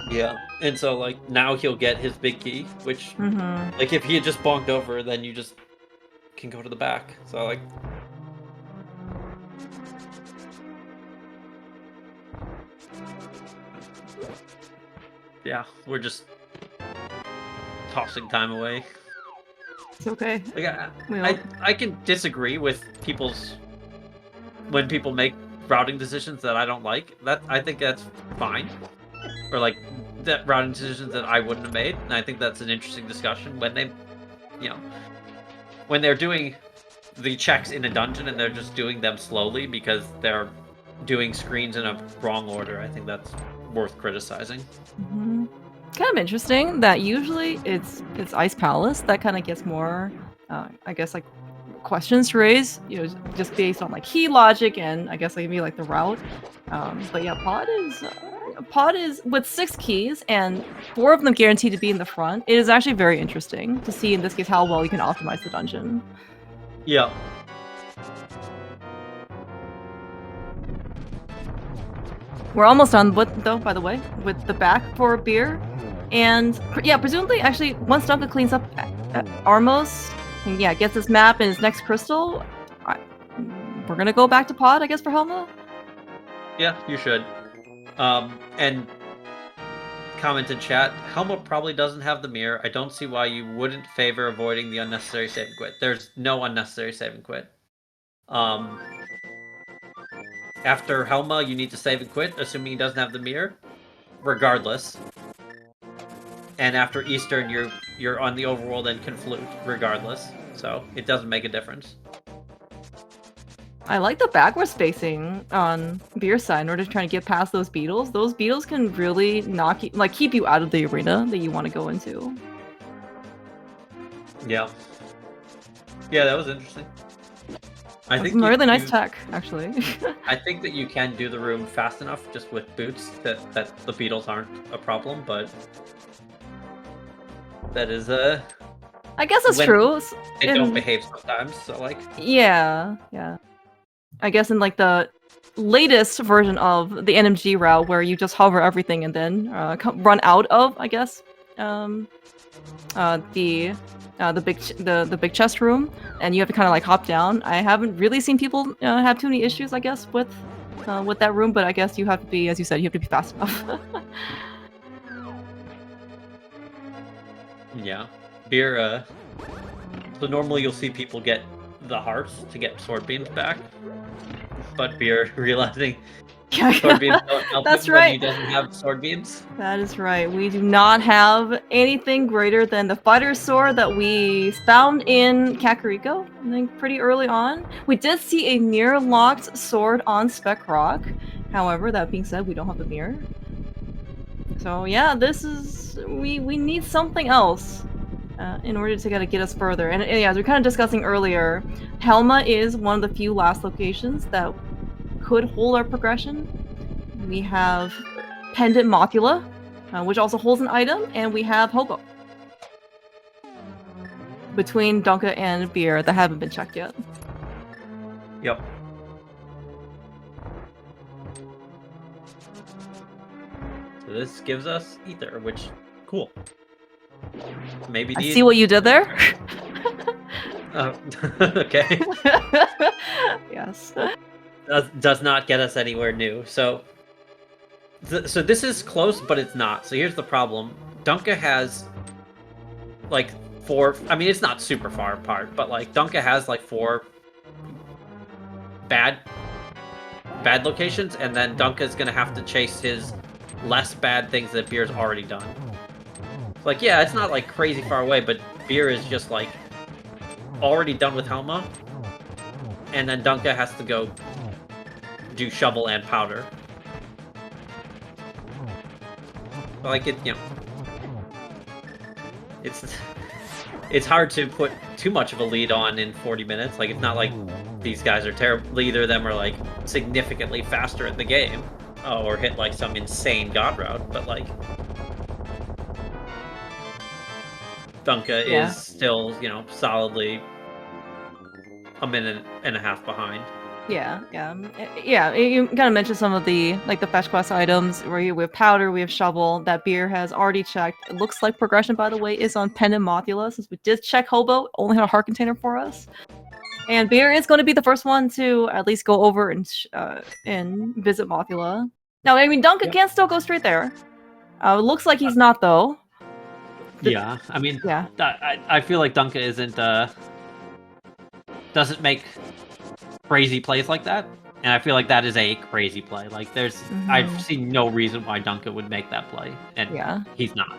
Yeah, and so now he'll get his big key, which if he had just bonked over, then you just can go to the back. So yeah, we're just tossing time away. It's okay. I can disagree with when people make routing decisions that I don't like. I think that's fine. Or that routing decisions that I wouldn't have made. And I think that's an interesting discussion when they, when they're doing the checks in a dungeon and they're just doing them slowly because they're doing screens in a wrong order. I think that's worth criticizing. Kind of interesting that usually it's Ice Palace that kind of gets more, I guess, questions to raise, just based on key logic and I guess maybe the route. But yeah, Pod is with 6 keys and 4 of them guaranteed to be in the front. It is actually very interesting to see in this case how well you can optimize the dungeon. Yeah. We're almost done with, though, by the way, with the back for beer. And yeah, presumably, actually, once Dunka cleans up Armos, and yeah, gets this map and his next crystal, we're gonna go back to pod, I guess, for Helma? Yeah, you should. And comment in chat, Helma probably doesn't have the mirror. I don't see why you wouldn't favor avoiding the unnecessary save and quit. There's no unnecessary save and quit. After Helma, you need to save and quit, assuming he doesn't have the mirror, regardless. And after Eastern, you're on the overworld and can flute, regardless. So it doesn't make a difference. I like the backward spacing on Beer's side in order to try to get past those beetles. Those beetles can really knock you, like, keep you out of the arena that you want to go into. Yeah. Yeah, that was interesting. I think some really nice tech, actually. I think that you can do the room fast enough just with boots that the beetles aren't a problem, but that is I guess that's true. They don't behave sometimes, so like. Yeah. I guess in like the latest version of the NMG route, where you just hover everything and then run out of, I guess, the big chest room, and you have to kind of like hop down. I haven't really seen people have too many issues, I guess, with that room, but I guess you have to be, as you said, you have to be fast enough. Yeah, beer. So normally you'll see people get the hearts to get sword beams back, but beer realizing sword beams don't help him when he doesn't have sword beams. That is right. We do not have anything greater than the fighter's sword that we found in Kakariko, I think pretty early on. We did see a mirror-locked sword on Spec Rock. However, that being said, we don't have the mirror. So yeah, this is... we need something else in order to get us further. And yeah, as we were kind of discussing earlier, Helma is one of the few last locations that could hold our progression. We have Pendant Mothula, which also holds an item, and we have Hobo. Between Dunka and Beer that haven't been checked yet. Yep. So this gives us Ether, which, cool. Maybe I see what you did there. Okay. Yes. Does not get us anywhere new. So this is close, but it's not. So here's the problem. Dunka has like 4. I mean, it's not super far apart, but like Dunka has like 4 bad locations, and then Dunka's gonna have to chase his less bad things that Beer's already done. Like, yeah, it's not like crazy far away, but Beer is just like already done with Helma, and then Dunka has to go do shovel and powder. Like, it, you know, it's hard to put too much of a lead on in 40 minutes. Like, it's not like these guys are terrible. Either of them are like significantly faster at the game, or hit like some insane god route. But like, Dunka is still, you know, solidly a minute and a half behind. Yeah. You kind of mentioned some of the like the fetch quest items where we have powder, we have shovel that Beer has already checked. It looks like progression, by the way, is on Pendant Mothula, since we did check Hobo, only had a heart container for us. And Beer is going to be the first one to at least go over and visit Mothula. Now, I mean, Dunka can still go straight there. It looks like he's not, though. Yeah, I mean, I feel like Dunka doesn't make crazy plays like that, and I feel like that is a crazy play. Like, there's, I've seen no reason why Dunka would make that play, and he's not.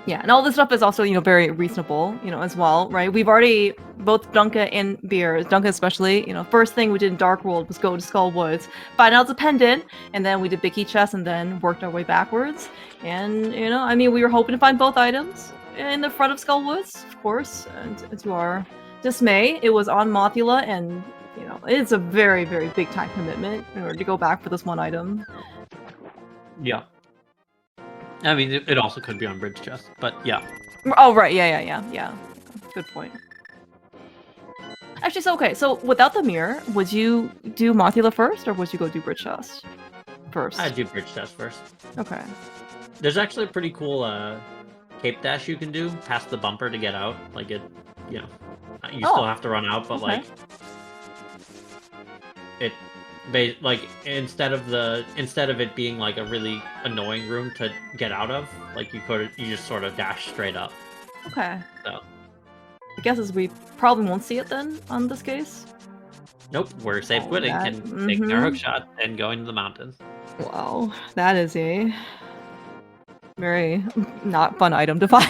Yeah, and all this stuff is also, you know, very reasonable, you know, as well, right? We've already, both Dunka and Beer, Dunka especially, you know, first thing we did in Dark World was go to Skull Woods, find out it's a pendant, and then we did Big Key Chest, and then worked our way backwards. And, you know, I mean, we were hoping to find both items in the front of Skull Woods, of course, and to our dismay, it was on Mothula, and, you know, it's a very, very big time commitment in order to go back for this one item. Yeah. I mean, it also could be on Bridge Chest, but yeah. Oh, right, yeah. Good point. Actually, so, okay, so without the mirror, would you do Mothula first, or would you go do Bridge Chest? first? I'd do bridge dash first. Okay. There's actually a pretty cool cape dash you can do past the bumper to get out. Like it, you know, you still have to run out, but okay. like instead of it being like a really annoying room to get out of, like you just sort of dash straight up. Okay. So I guess as we probably won't see it then on this case. nope, we're safe quitting and taking our hook shot and going to the mountains. Wow, that is a very not fun item to find.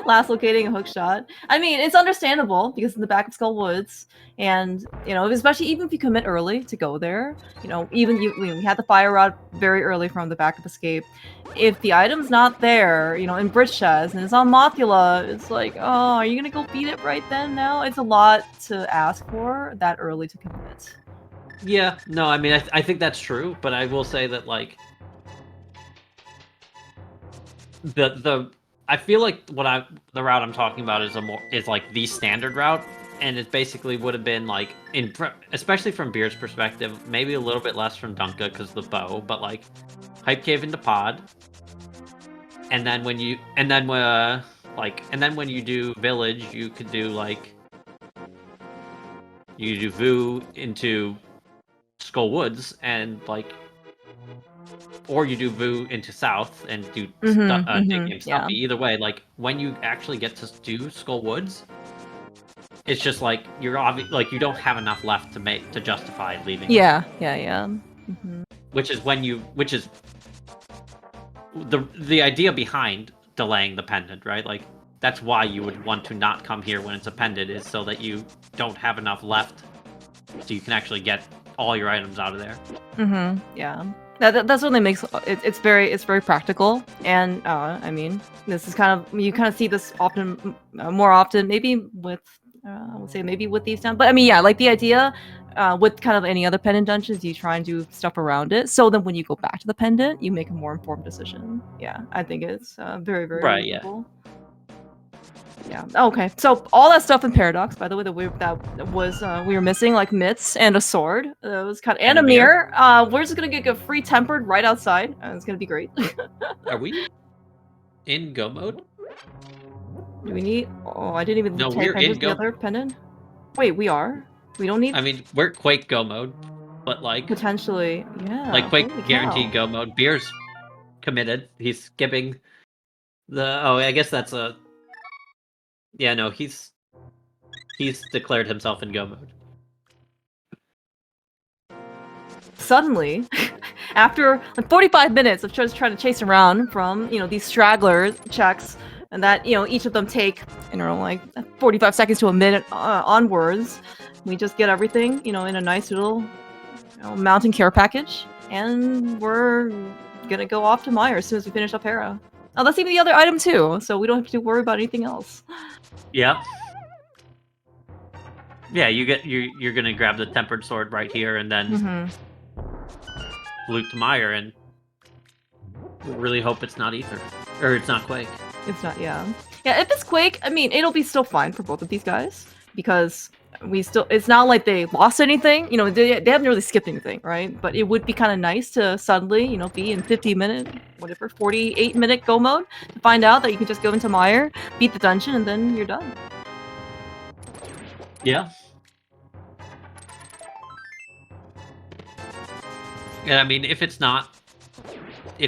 Last locating a hook shot. I mean, it's understandable because in the back of Skull Woods, and you know, especially even if you commit early to go there, you know, we had the fire rod very early from the back of Escape. If the item's not there, you know, in Bridge Chest and it's on Mothula, it's like, oh, are you gonna go beat it right then? Now it's a lot to ask for that early to commit. Yeah, no, I mean, I think that's true, but I will say that like I feel like the route I'm talking about is like the standard route, and it basically would have been like especially from Beer's perspective, maybe a little bit less from Dunka because the bow, but like Hype Cave into Pod, and then when you do Village, you could do like you do Vu into Skull Woods and like. Or you do Vu into South and do Nickname Stumpy. Either way, like when you actually get to do Skull Woods, it's just like you don't have enough left to justify leaving. Yeah. Which is the idea behind delaying the pendant, right? Like that's why you would want to not come here when it's a pendant, is so that you don't have enough left, so you can actually get all your items out of there. Yeah. That certainly makes it's very practical, and I mean, this is you kind of see this often, more often, maybe with I would say maybe with these down, but I mean, yeah, like the idea with kind of any other pendant dungeons, you try and do stuff around it, so then when you go back to the pendant, you make a more informed decision. Yeah, I think it's very reasonable. Yeah. Okay. So all that stuff in Paradox, by the way, we were missing like mitts and a sword. It was and a mirror. We're just gonna get a free tempered right outside. It's gonna be great. Are we in go mode? Do we need? Oh, I didn't even. No, we're in go. The other pendant. Wait, we are. We don't need. I mean, we're Quake go mode, but like potentially, yeah. Like Quake guaranteed go mode. Beer's committed. He's skipping the. Oh, I guess that's a. Yeah, no, he's declared himself in go mode. Suddenly, after like 45 minutes of just trying to chase around from, you know, these straggler checks, and that, you know, each of them take, you know, like 45 seconds to a minute onwards, we just get everything, you know, in a nice little, you know, mountain care package, and we're gonna go off to Meyer as soon as we finish up Hera. Oh, that's even the other item too, so we don't have to worry about anything else. Yeah. Yeah, you're gonna grab the tempered sword right here and then loot to Meyer and really hope it's not Ether. Or it's not Quake. It's not, yeah. Yeah, if it's Quake, I mean, it'll be still fine for both of these guys, because it's not like they lost anything, you know, they haven't really skipped anything, right? But it would be kind of nice to suddenly, you know, be in 48-minute go mode to find out that you can just go into Meyer, beat the dungeon, and then you're done. Yeah. And I mean, if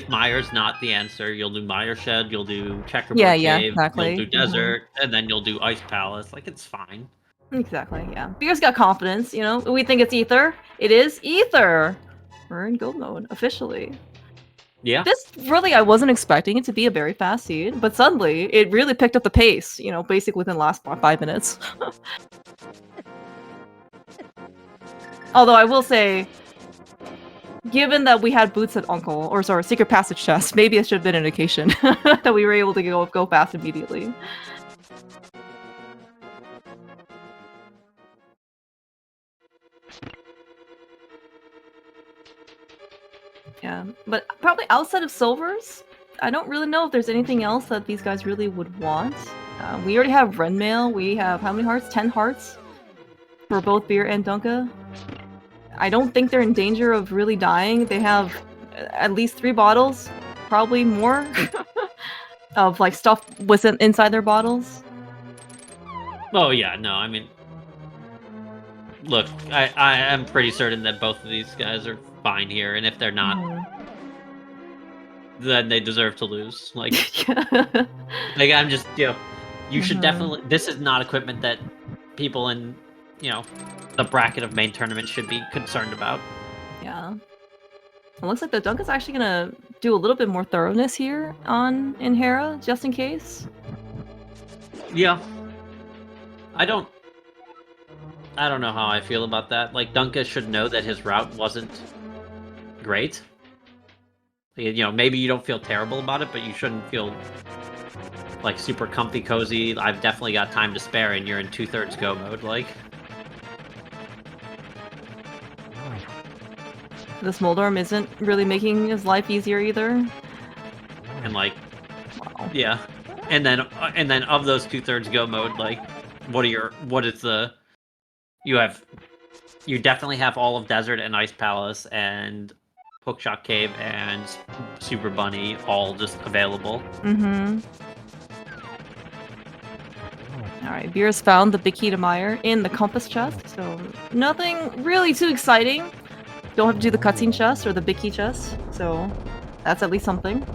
Meyer's not the answer, you'll do Meyer Shed, you'll do Checkerboard Cave, exactly. You'll do Desert, and then you'll do Ice Palace. Like, it's fine. Exactly, yeah. Beer's got confidence, you know? We think it's Ether. It is Ether! We're in go mode, officially. Yeah. This, really, I wasn't expecting it to be a very fast seed, but suddenly, it really picked up the pace, you know, basically within the last 5 minutes. Although, I will say, given that we had boots at Uncle, or sorry, Secret Passage chest, maybe it should have been an indication that we were able to go fast immediately. Yeah, but probably outside of Silvers, I don't really know if there's anything else that these guys really would want. We already have Renmail. We have how many hearts? 10 hearts for both Beer and Dunka. I don't think they're in danger of really dying. They have at least 3 bottles, probably more, of like stuff within inside their bottles. Oh yeah, no, I mean, look, I am pretty certain that both of these guys are fine here, and if they're not, then they deserve to lose. Like, like I'm just, you should definitely. This is not equipment that people in, the bracket of main tournament should be concerned about. Yeah. It looks like the Dunka's actually gonna do a little bit more thoroughness here in Hera, just in case. Yeah. I don't know how I feel about that. Like, Dunka should know that his route wasn't great. Maybe you don't feel terrible about it, but you shouldn't feel like super comfy cozy. I've definitely got time to spare, and you're in 2/3 go mode. Like, This Moldorm isn't really making his life easier either. And like, wow. Yeah, and then of those 2/3 go mode, like, you definitely have all of Desert and Ice Palace and Hookshot Cave and Super Bunny all just available. Alright, Beer's found the big key to Meyer in the compass chest, so nothing really too exciting. Don't have to do the cutscene chest or the big key chest, so that's at least something.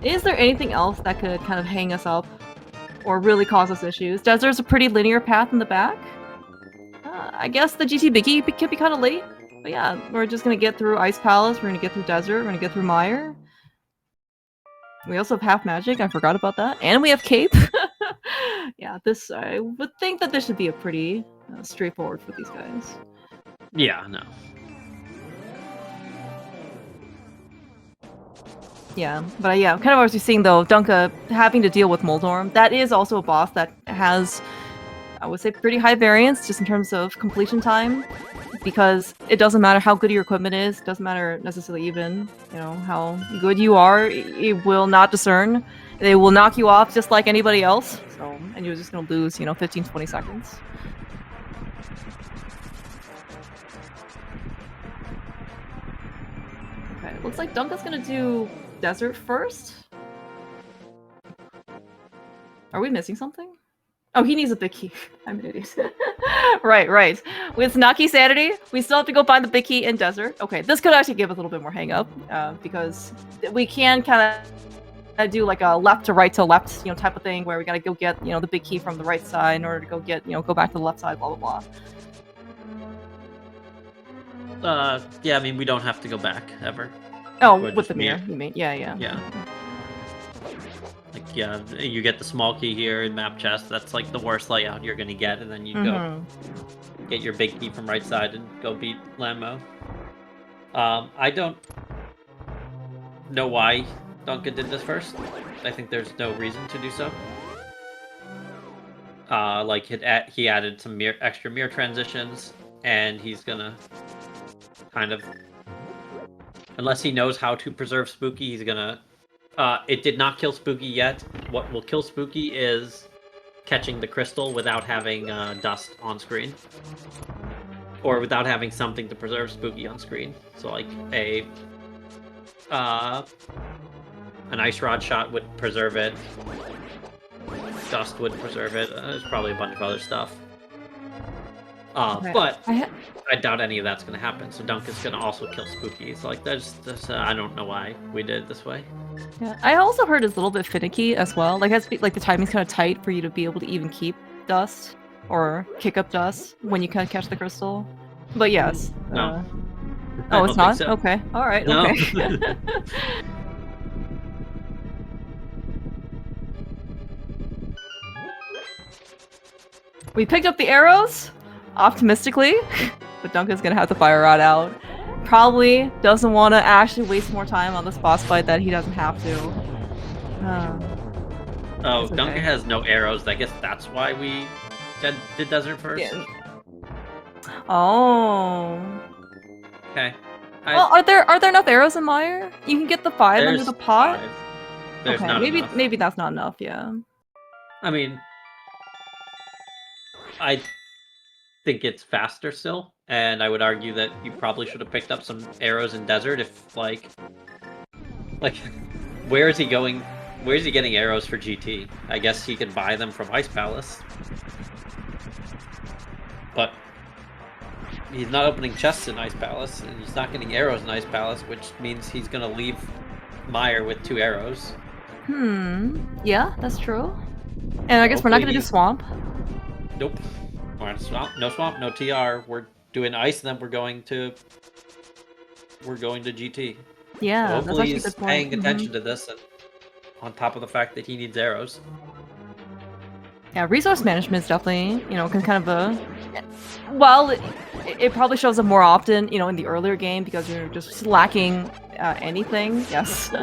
Is there anything else that could kind of hang us up or really cause us issues? Desert's a pretty linear path in the back. I guess the GT Biggie can be kind of late, but yeah, we're just gonna get through Ice Palace, we're gonna get through Desert, we're gonna get through Meyer. We also have Half Magic, I forgot about that, and we have Cape. Yeah, this, I would think that this should be a pretty straightforward for these guys. Yeah, no. Yeah, but yeah, kind of what you're seeing though, Dunka having to deal with Moldorm, that is also a boss that has, I would say, pretty high variance just in terms of completion time, because it doesn't matter how good your equipment is, it doesn't matter necessarily even, how good you are, it will not discern. They will knock you off just like anybody else, so, and you're just gonna lose, 15-20 seconds. Okay, looks like Dunka's gonna do Desert first? Are we missing something? Oh, he needs a big key. I'm an idiot. Right. With Naki Sanity, we still have to go find the big key in Desert. Okay, this could actually give us a little bit more hang up, because we can kind of do like a left to right to left, type of thing where we gotta go get, the big key from the right side in order to go get, go back to the left side, blah blah blah. Yeah, I mean, we don't have to go back ever. Oh, with the mirror, you mean? Yeah. Yeah. Like, yeah, you get the small key here in map chest. That's like the worst layout you're gonna get, and then you go get your big key from right side and go beat Lammo. I don't know why Duncan did this first. I think there's no reason to do so. Like, he added some extra mirror transitions, and he's gonna kind of, unless he knows how to preserve Spooky, he's gonna... it did not kill Spooky yet. What will kill Spooky is catching the crystal without having dust on screen. Or without having something to preserve Spooky on screen. So like an Ice Rod shot would preserve it. Dust would preserve it. There's probably a bunch of other stuff. Okay. But I doubt any of that's going to happen. So Duncan's going to also kill Spooky. So like, there's I don't know why we did it this way. Yeah, I also heard it's a little bit finicky as well. Like, the timing's kind of tight for you to be able to even keep dust or kick up dust when you kind of catch the crystal. But yes. No. Oh, it's not? So. Okay. All right. No. Okay. We picked up the arrows, optimistically, but Duncan's gonna have to fire Rod out. Probably doesn't want to actually waste more time on this boss fight that he doesn't have to. Oh, okay. Duncan has no arrows. I guess that's why we did Desert first. Yeah. Oh. Okay. Well, are there enough arrows in Meyer? You can get the 5 under the pot. 5. There's okay, not enough. Maybe that's not enough. Yeah. I mean, I think it's faster still. And I would argue that you probably should have picked up some arrows in desert if, like, where is he going? Where is he getting arrows for GT? I guess he could buy them from Ice Palace. But he's not opening chests in Ice Palace, and he's not getting arrows in Ice Palace, which means he's gonna leave Meyer with 2 arrows. Yeah, that's true. And I guess we're not gonna do swamp. Nope. We're on swamp. No swamp. No TR. We're doing ice, and then we're going to GT. Yeah, so that's hopefully actually a he's good point. paying attention to this, and on top of the fact that he needs arrows. Yeah, resource management is definitely, can kind of well, it probably shows up more often, in the earlier game because you're just lacking anything. Yes.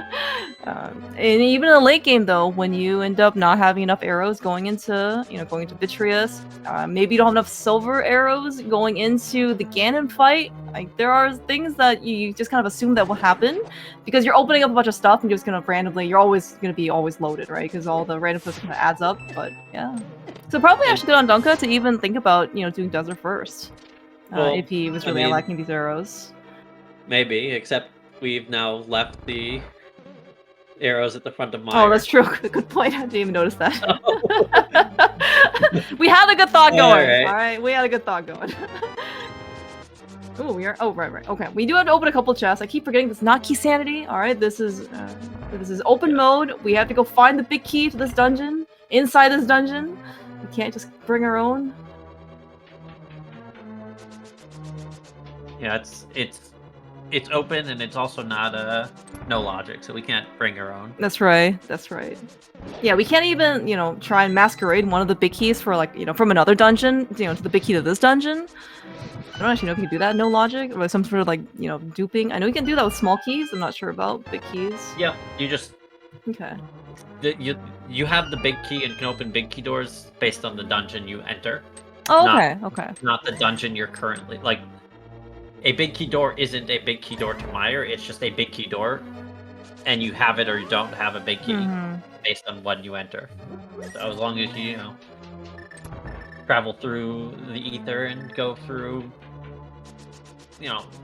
And even in the late game, though, when you end up not having enough arrows going into Vitreous, maybe you don't have enough silver arrows going into the Ganon fight. Like, there are things that you just kind of assume that will happen because you're opening up a bunch of stuff and you're just gonna randomly, you're always gonna be loaded, right? Because all the random stuff kind of adds up. But yeah, so probably actually good on Dunka to even think about doing desert first, if he was really lacking these arrows. Maybe, except we've now left the arrows at the front of Meyer. Oh, that's true. Good point. I didn't even notice that. We had a good thought going. All right, we had a good thought going. Oh, we are. Oh, right. Okay, we do have to open a couple chests. I keep forgetting this. Not key sanity. All right, this is open mode. We have to go find the big key to this dungeon. Inside this dungeon, we can't just bring our own. Yeah, it's open, and it's also not no logic, so we can't bring our own. That's right. Yeah, we can't even try and masquerade one of the big keys for from another dungeon to the big key to this dungeon. I don't actually know if you can do that. No logic or some sort of duping. I know you can do that with small keys. I'm not sure about big keys. Yeah, you just okay. You have the big key and can open big key doors based on the dungeon you enter. Oh, okay. Not the dungeon you're currently like. A big key door isn't a big key door to Meyer, it's just a big key door, and you have it or you don't have a big key based on when you enter. So as long as you, travel through the ether and go through,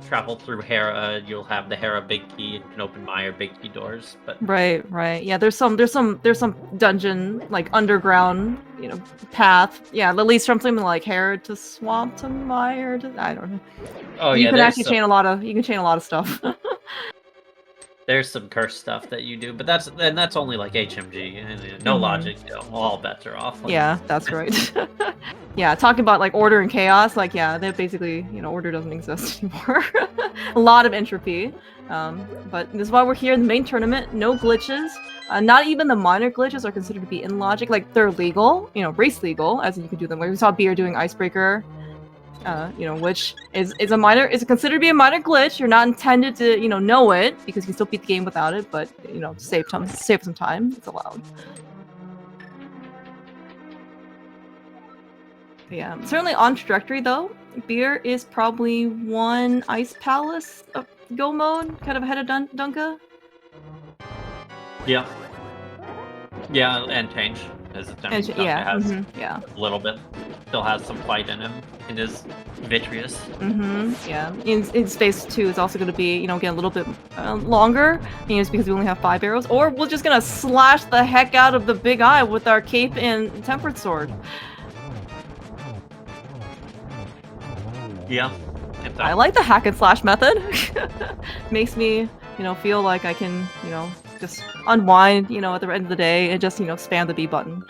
travel through Hera, you'll have the Hera big key and can open Meyer big key doors. But right. Yeah, there's some dungeon underground, path. Yeah, at least from something like Hera to Swamp to Meyer to I don't know. Oh you yeah, can actually chain a lot of stuff. There's some curse stuff that you do, but that's only like HMG. No logic, all bets are off. Yeah, that's right. Yeah, talking about order and chaos, that basically, order doesn't exist anymore. A lot of entropy. But this is why we're here in the main tournament. No glitches. Not even the minor glitches are considered to be in logic. They're legal, race legal, as in you can do them. We saw Beer doing Icebreaker. Which is considered to be a minor glitch. You're not intended to, know it because you can still beat the game without it, but to save some time, it's allowed. But yeah, certainly on trajectory though. Beer is probably one Ice Palace go mode, kind of ahead of Dunka. Yeah, and change. Yeah, a little bit. Still has some fight in him in his Vitreous. Yeah. In phase 2, it's also going to be get a little bit longer. It's because we only have 5 arrows, or we're just gonna slash the heck out of the big eye with our cape and tempered sword. Yeah. I like the hack and slash method. Makes me feel like I can just unwind at the end of the day and just spam the B button.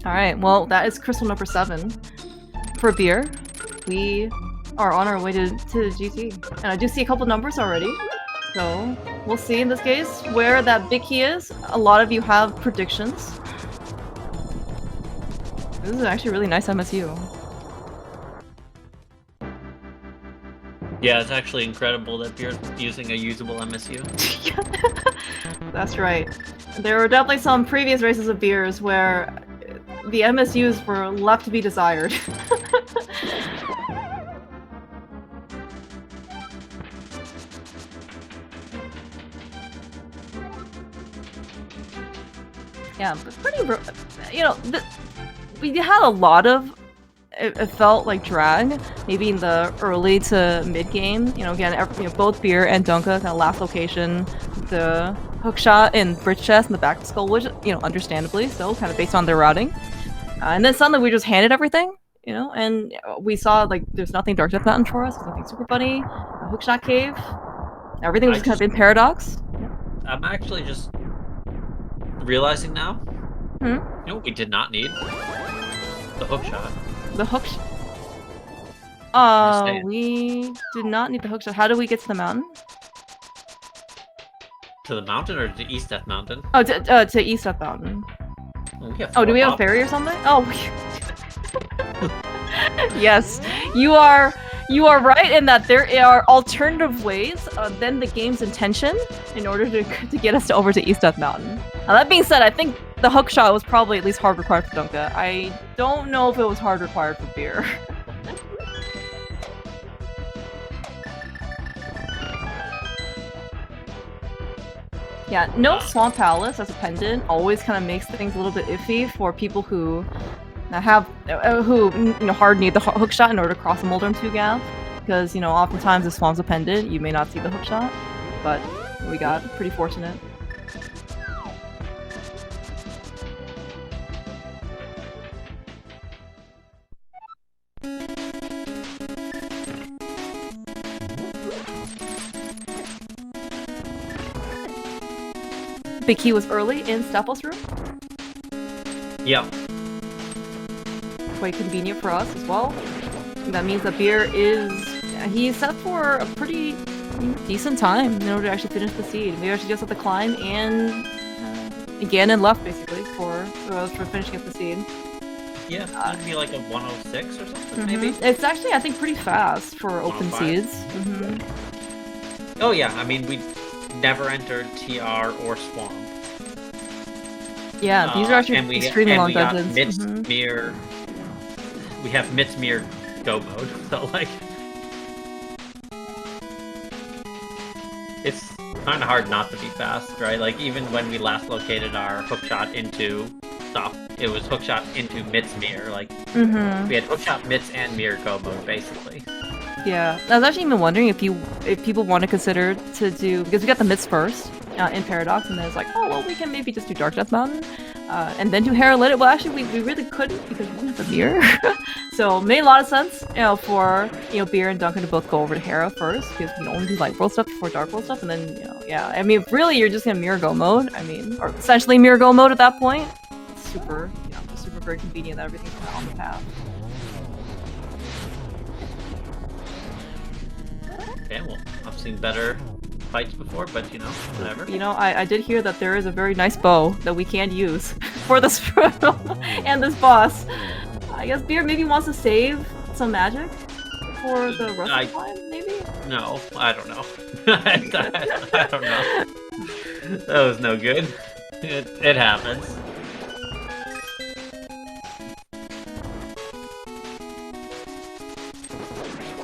Alright, well, that is crystal number 7 for Beer. We are on our way to GT. And I do see a couple numbers already. So, we'll see in this case where that big key is. A lot of you have predictions. This is actually really nice MSU. Yeah, it's actually incredible that Beer's using a usable MSU. That's right. There were definitely some previous races of Beers where the MSUs were left to be desired. Yeah, but pretty. You know, we had a lot of. It felt like drag, maybe in the early to mid game. You know, again, both Beer and Dunka, kind of last location, the hook shot and bridge chest in the back of skull, which understandably so, kind of based on their routing. And then suddenly we just handed everything, and we saw like there's nothing Dark Death Mountain for us, there's nothing Super Bunny, a hookshot cave. Everything was kind of in Paradox. I'm actually just realizing now. Hmm? We did not need the hookshot. The hook. We did not need the hookshot. How do we get to the mountain? To the mountain or to East Death Mountain? Oh, to East Death Mountain. Oh, do we have a ferry or something? Oh, yes, you are right in that there are alternative ways than the game's intention in order to get us over to East Death Mountain. Now, that being said, I think the hookshot was probably at least hard required for Dunka. I don't know if it was hard required for Beer. Yeah, no Swamp Palace as a pendant always kind of makes things a little bit iffy for people who hard need the hookshot in order to cross the Moldrum 2 gap, because oftentimes if Swamp's a pendant, you may not see the hookshot, but we got pretty fortunate. Big Key was early in Staples' room. Yep. Quite convenient for us as well. That means that Beer he's set for a pretty decent time in order to actually finish the seed. We actually just have to climb and again and left basically for finishing up the seed. Yeah, it'd be like a 106 or something, maybe. It's actually, I think, pretty fast for open seeds. Oh yeah, I mean we never entered TR or Swamp. Yeah, these are actually extremely long dungeons. Mirror. We have Mirror go mode, so like it's kind of hard not to be fast, right? Like even when we last located our hookshot into stuff, it was hookshot into Mirror. Like we had hookshot and Mirror go mode basically. Yeah, I was actually even wondering if people want to consider to do, because we got the myths first in Paradox, and then it's like, oh well, we can maybe just do Dark Death Mountain, and then do Heralded. Well, actually, we really couldn't because we didn't have the Beer, so it made a lot of sense, for Beer and Duncan to both go over to Hera first, because we can only do Light World stuff before Dark World stuff, and then yeah, I mean, really, you're just gonna Mirror Go mode. I mean, or essentially Mirror Go mode at that point. It's super, super very convenient that everything's kind of on the path. Okay, well, I've seen better fights before, but whatever. I did hear that there is a very nice bow that we can use for this and this boss. I guess Beer maybe wants to save some magic for the rusty climb, maybe? No, I don't know. I don't know. That was no good. It happens.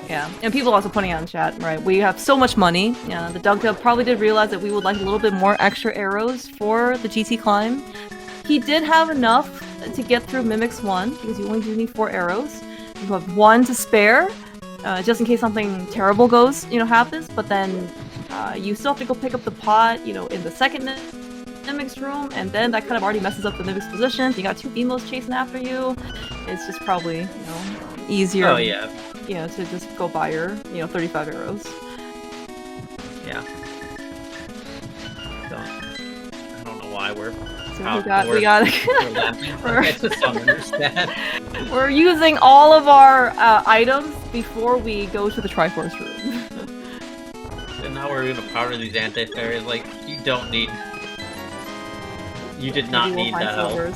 Yeah, and people also pointing out in chat, right? We have so much money. Yeah, the Dunka probably did realize that we would like a little bit more extra arrows for the GT climb. He did have enough to get through Mimics 1, because you only do need 4 arrows. You have 1 to spare, just in case something terrible happens, but then you still have to go pick up the pot, in the second Mimics room, and then that kind of already messes up the Mimics positions. You got 2 Emos chasing after you. It's just probably, easier. Oh, yeah. To just go buy your, 35 arrows. Yeah. I don't know why we're... So we're using all of our items before we go to the Triforce room. And now we're gonna powder these anti-fairies, like, you don't need... You did not need that help.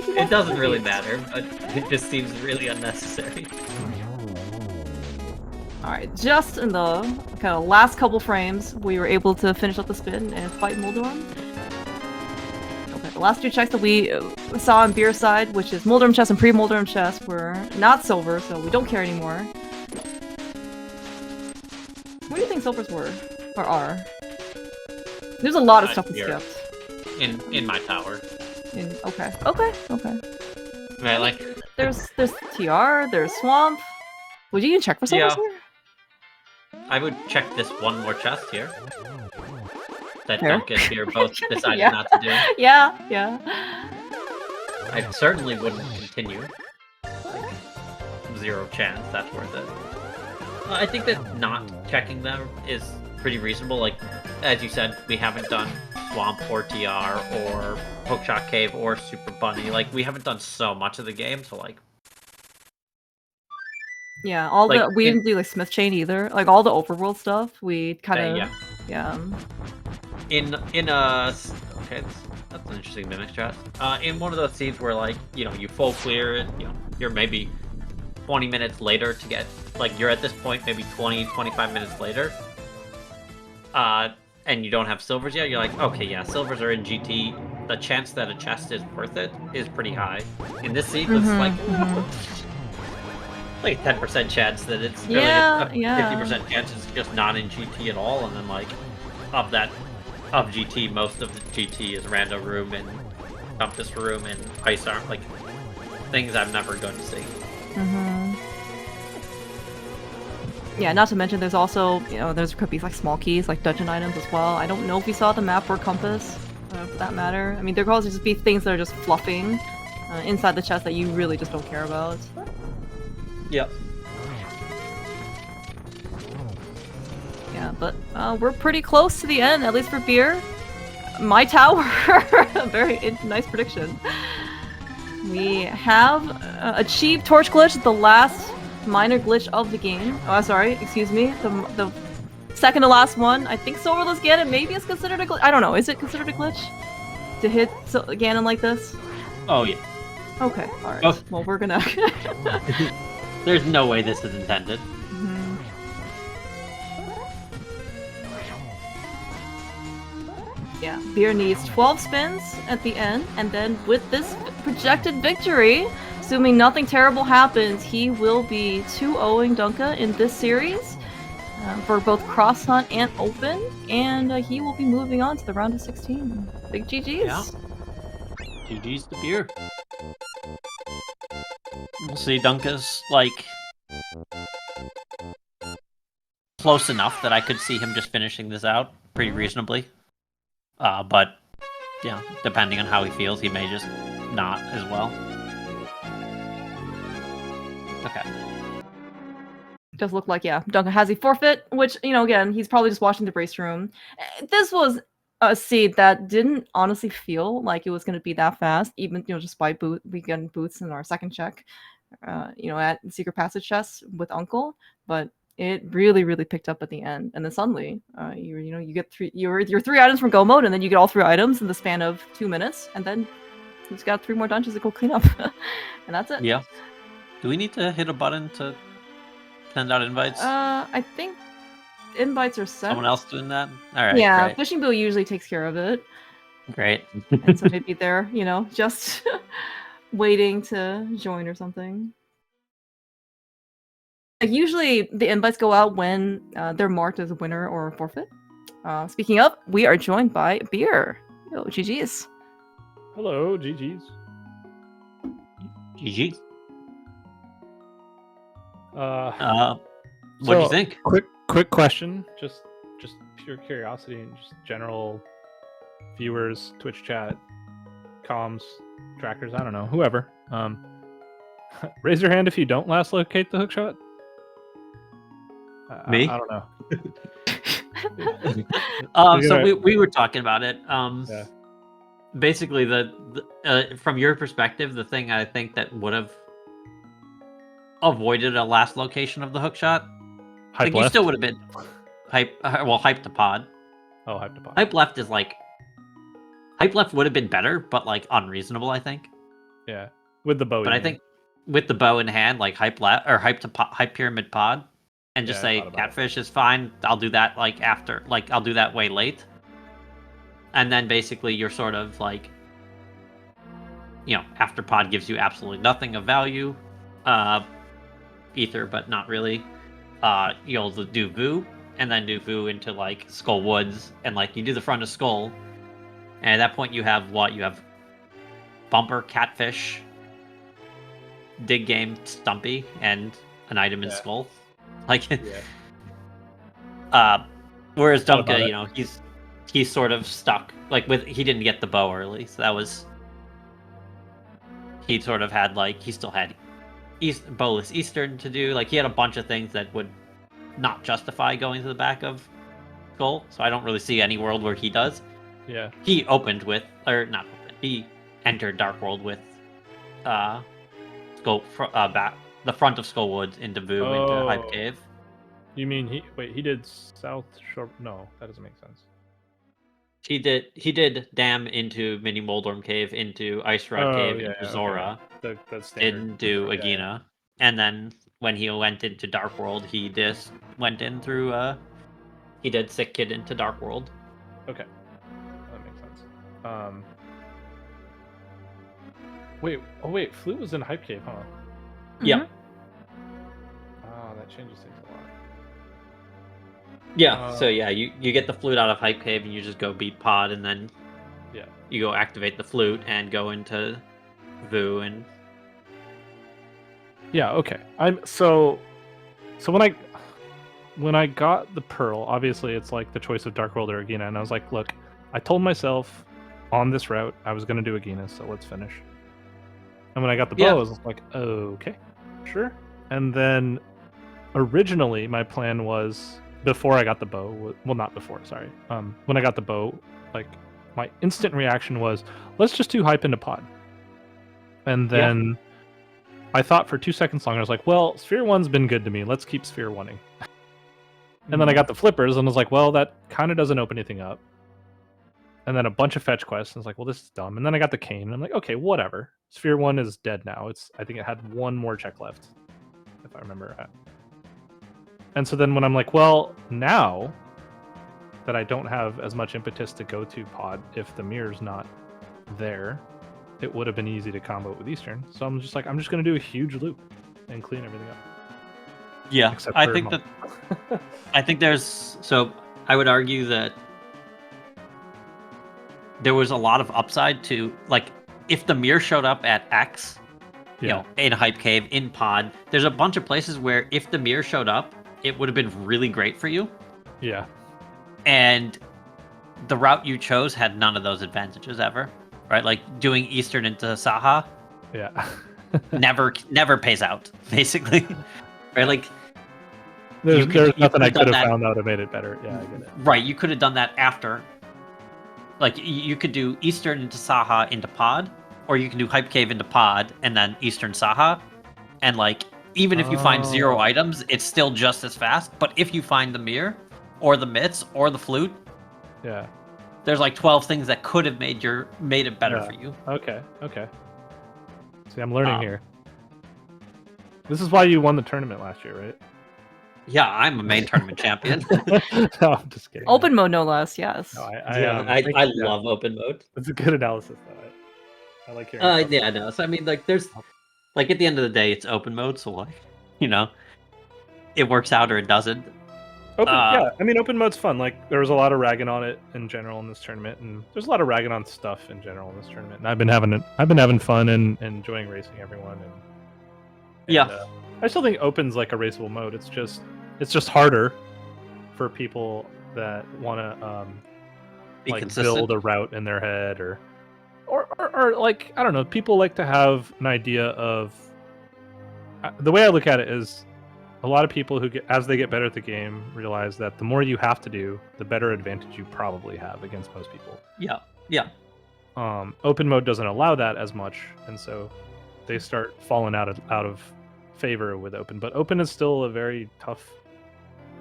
It doesn't really matter, but it just seems really unnecessary. Alright, just in the kind of last couple frames, we were able to finish up the spin and fight Moldrum. Okay, the last 2 checks that we saw on Beer's side, which is Moldrum chest and pre-Moldrum chest, were not silver, so we don't care anymore. What do you think silvers were? Or are? There's a lot of stuff we here. skipped. In my tower. Okay. Right, like There's TR, there's Swamp. Would you even check for silvers here? I would check this one more chest here. That Fair. Duncan here both decided Yeah. not to do. Yeah. I certainly wouldn't continue. Like, 0 chance, that's worth it. I think that not checking them is pretty reasonable. Like, as you said, we haven't done Swamp or TR or Hookshot Cave or Super Bunny. Like, we haven't done so much of the game, so like... Yeah, we didn't do like Smith Chain either. Like all the overworld stuff, we kind of yeah. In a okay, that's an interesting mimic strat. In one of those scenes where like you full clear it, you're maybe 20 minutes later to get like you're at this point maybe 20-25 minutes later, and you don't have silvers yet. You're like, okay, yeah, silvers are in GT. The chance that a chest is worth it is pretty high. In this scene, it's like. Like a 10% chance that it's really a 50% chance it's just not in GT at all, and then like of GT, most of the GT is random room and compass room and ice arm, like things I'm never going to see. Yeah, not to mention there's also there could be like small keys like dungeon items as well. I don't know if we saw the map or compass for that matter. I mean there could also just be things that are just fluffing inside the chest that you really just don't care about. Yep. Yeah, but we're pretty close to the end, at least for beer. My tower, very nice prediction. We have achieved torch glitch, the last minor glitch of the game. Oh, sorry, excuse me, the second to last one. I think Silverless Ganon maybe is considered a glitch. I don't know, is it considered a glitch to hit Ganon like this? Oh yeah. Okay, all right. Oh. Well, we're gonna. There's no way this is intended. Yeah, Beer needs 12 spins at the end, and then with this projected victory, assuming nothing terrible happens, he will be 2-0ing Dunka in this series for both Cross Hunt and Open, and he will be moving on to the round of 16. Big GG's. Yeah. GG's to Beer. We'll see. Dunka's like close enough that I could see him just finishing this out pretty reasonably. But yeah, depending on how he feels, he may just not as well. Okay. Does look like Dunka has a forfeit, which again he's probably just watching the brace room. This was a seed that didn't honestly feel like it was going to be that fast, even just by we get boots in our second check. At Secret Passage chest with Uncle, but it really picked up at the end, and then suddenly you get your 3 items from go mode, and then you get all 3 items in the span of 2 minutes, and then you just got 3 more dungeons to go clean up, and that's it. Yeah. Do we need to hit a button to send out invites? I think invites are set. Someone else doing that? All right. Yeah, great. Fishing Bill usually takes care of it. Great. And so maybe they're just waiting to join or something. Usually the invites go out when they're marked as a winner or a forfeit. Speaking of, we are joined by Beer. Yo, GG's. Hello, GG's. GG. What do you think? Quick question, just pure curiosity and just general viewers, Twitch chat, comms, trackers, I don't know, whoever. Raise your hand if you don't last locate the hookshot. Me? I don't know. So we were talking about it. Basically, the from your perspective, the thing I think that would have avoided a last location of the hookshot, like you still would have been hype. Hype to pod. Oh, hype to pod. Hype left is like hype left would have been better, but like unreasonable. I think. Yeah, with the bow. But I think with the bow in hand, like hype left or hype to hype pyramid pod. And just say catfish is fine. I'll do that after. I'll do that way late. And then basically you're sort of like, after pod gives you absolutely nothing of value. Ether, but not really. You'll do Vu, and then do Vu into like Skull Woods, and like you do the front of Skull, and at that point you have what? You have Bumper, Catfish, Dig Game, Stumpy, and an item in Skull. Like, whereas Dunka, you know, he's sort of stuck. Like he didn't get the bow early, so that was. He sort of had like he still had bowless Eastern to do. Like he had a bunch of things that would not justify going to the back of Skull. So I don't really see any world where he does. Yeah. He opened with, or not opened. He entered Dark World with, Skull back the front of Skull Woods into Vu into Hype Cave. You mean he did South Shore? No, that doesn't make sense. He did Dam into Mini Moldorm Cave, into Ice Rod Cave, into Zora, into Agina, and then when he went into Dark World, he just went in through he did Sick Kid into Dark World. Okay, that makes sense. Wait, Flute was in Hype Cave, huh? Yeah. Oh, that changes things a lot. Yeah, so yeah, you get the Flute out of Hype Cave and you just go beat Pod, and then you go activate the Flute and go into Vu and okay. So when I got the Pearl, obviously it's like the choice of Dark World or Agina, and I was like, look, I told myself on this route I was gonna do Agina, so let's finish. And when I got the bow, I was like, okay, sure. And then originally my plan was, before I got the bow, well, not before, sorry. When I got the bow, like my instant reaction was, let's just do Hype into Pod. And then I thought for 2 seconds longer, I was like, well, Sphere 1's been good to me. Let's keep Sphere 1ing. And then I got the flippers and was like, well, that kind of doesn't open anything up. And then a bunch of fetch quests, and I was like, well, this is dumb. And then I got the cane, and I'm like, okay, whatever. Sphere 1 is dead now. I think it had one more check left, if I remember right. And so then when I'm like, well, now that I don't have as much impetus to go to Pod, if the mirror's not there, it would have been easy to combo it with Eastern. So I'm just like, I'm just going to do a huge loop and clean everything up. Yeah, I think there's, so I would argue that there was a lot of upside to, like, if the mirror showed up at X, you know, in Hype Cave, in Pod, there's a bunch of places where if the mirror showed up, it would have been really great for you. Yeah. And the route you chose had none of those advantages ever, right? Like doing Eastern into Saha. Yeah. never pays out, basically. Right? Like there's nothing I could have found out that made it better. Yeah, I get it. Right, you could have done that after. Like you could do Eastern into Saha into Pod, or you can do Hype Cave into Pod and then Eastern Saha. And like even if you find 0 items, it's still just as fast. But if you find the mirror, or the mitts, or the flute, there's like 12 things that could have made it better for you. Okay. See, I'm learning here. This is why you won the tournament last year, right? Yeah, I'm a main tournament champion. No, I'm just kidding. Open mode, no less. Yes. No, I love open mode. It's a good analysis, though. I like hearing. Yeah, no. So I mean, like, there's, like, at the end of the day, it's open mode, so like, you know, it works out or it doesn't. I mean, open mode's fun. Like, there was a lot of ragging on it in general in this tournament, and there's a lot of ragging on stuff in general in this tournament. And I've been having fun and enjoying racing everyone. And I still think open's like a raceable mode. It's just harder for people that want to like build a route in their head, or like, I don't know. People like to have an idea of. The way I look at it is, a lot of people as they get better at the game, realize that the more you have to do, the better advantage you probably have against most people. Yeah. Open mode doesn't allow that as much, and so they start falling out of favor with open. But open is still a very tough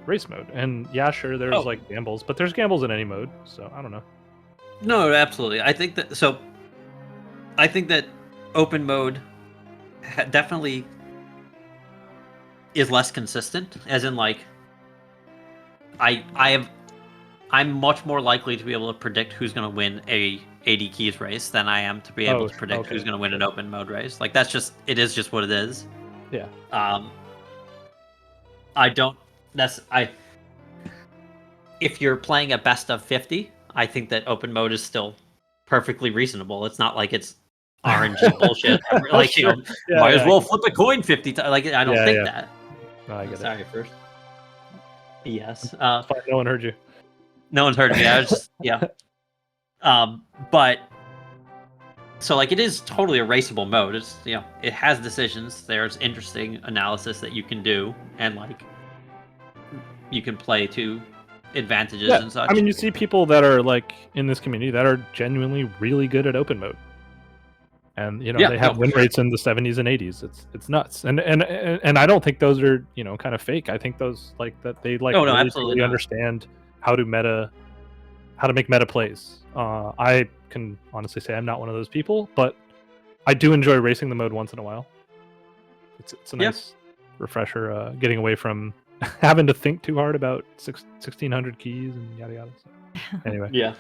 race mode, and yeah, sure, there's like gambles, but there's gambles in any mode. So I don't know. No, absolutely. I think that open mode definitely is less consistent, as in, like, I'm much more likely to be able to predict who's going to win a 80 keys race than I am to be able to predict who's going to win an open mode race. Like, it is just what it is. Yeah. if you're playing a best of 50, I think that open mode is still perfectly reasonable. It's not like it's RNG bullshit. Like, Sure. might as well flip a coin 50 times. Like, I don't think yeah. that. No, I get Sorry, first. Yes. it. Fine, no one heard you. No one's heard of me. I was just, yeah. But so like it is totally erasable mode. It's it has decisions. There's interesting analysis that you can do, and like you can play to advantages and such. I mean, you see people that are like in this community that are genuinely really good at open mode, and they have win rates in the 70s and 80s. It's nuts, and I don't think those are kind of fake. I think those like that they like really understand how to make meta plays. I can honestly say I'm not one of those people, but I do enjoy racing the mode once in a while. It's a nice refresher, getting away from having to think too hard about 1,600 keys and yada yada. So, anyway. Yeah.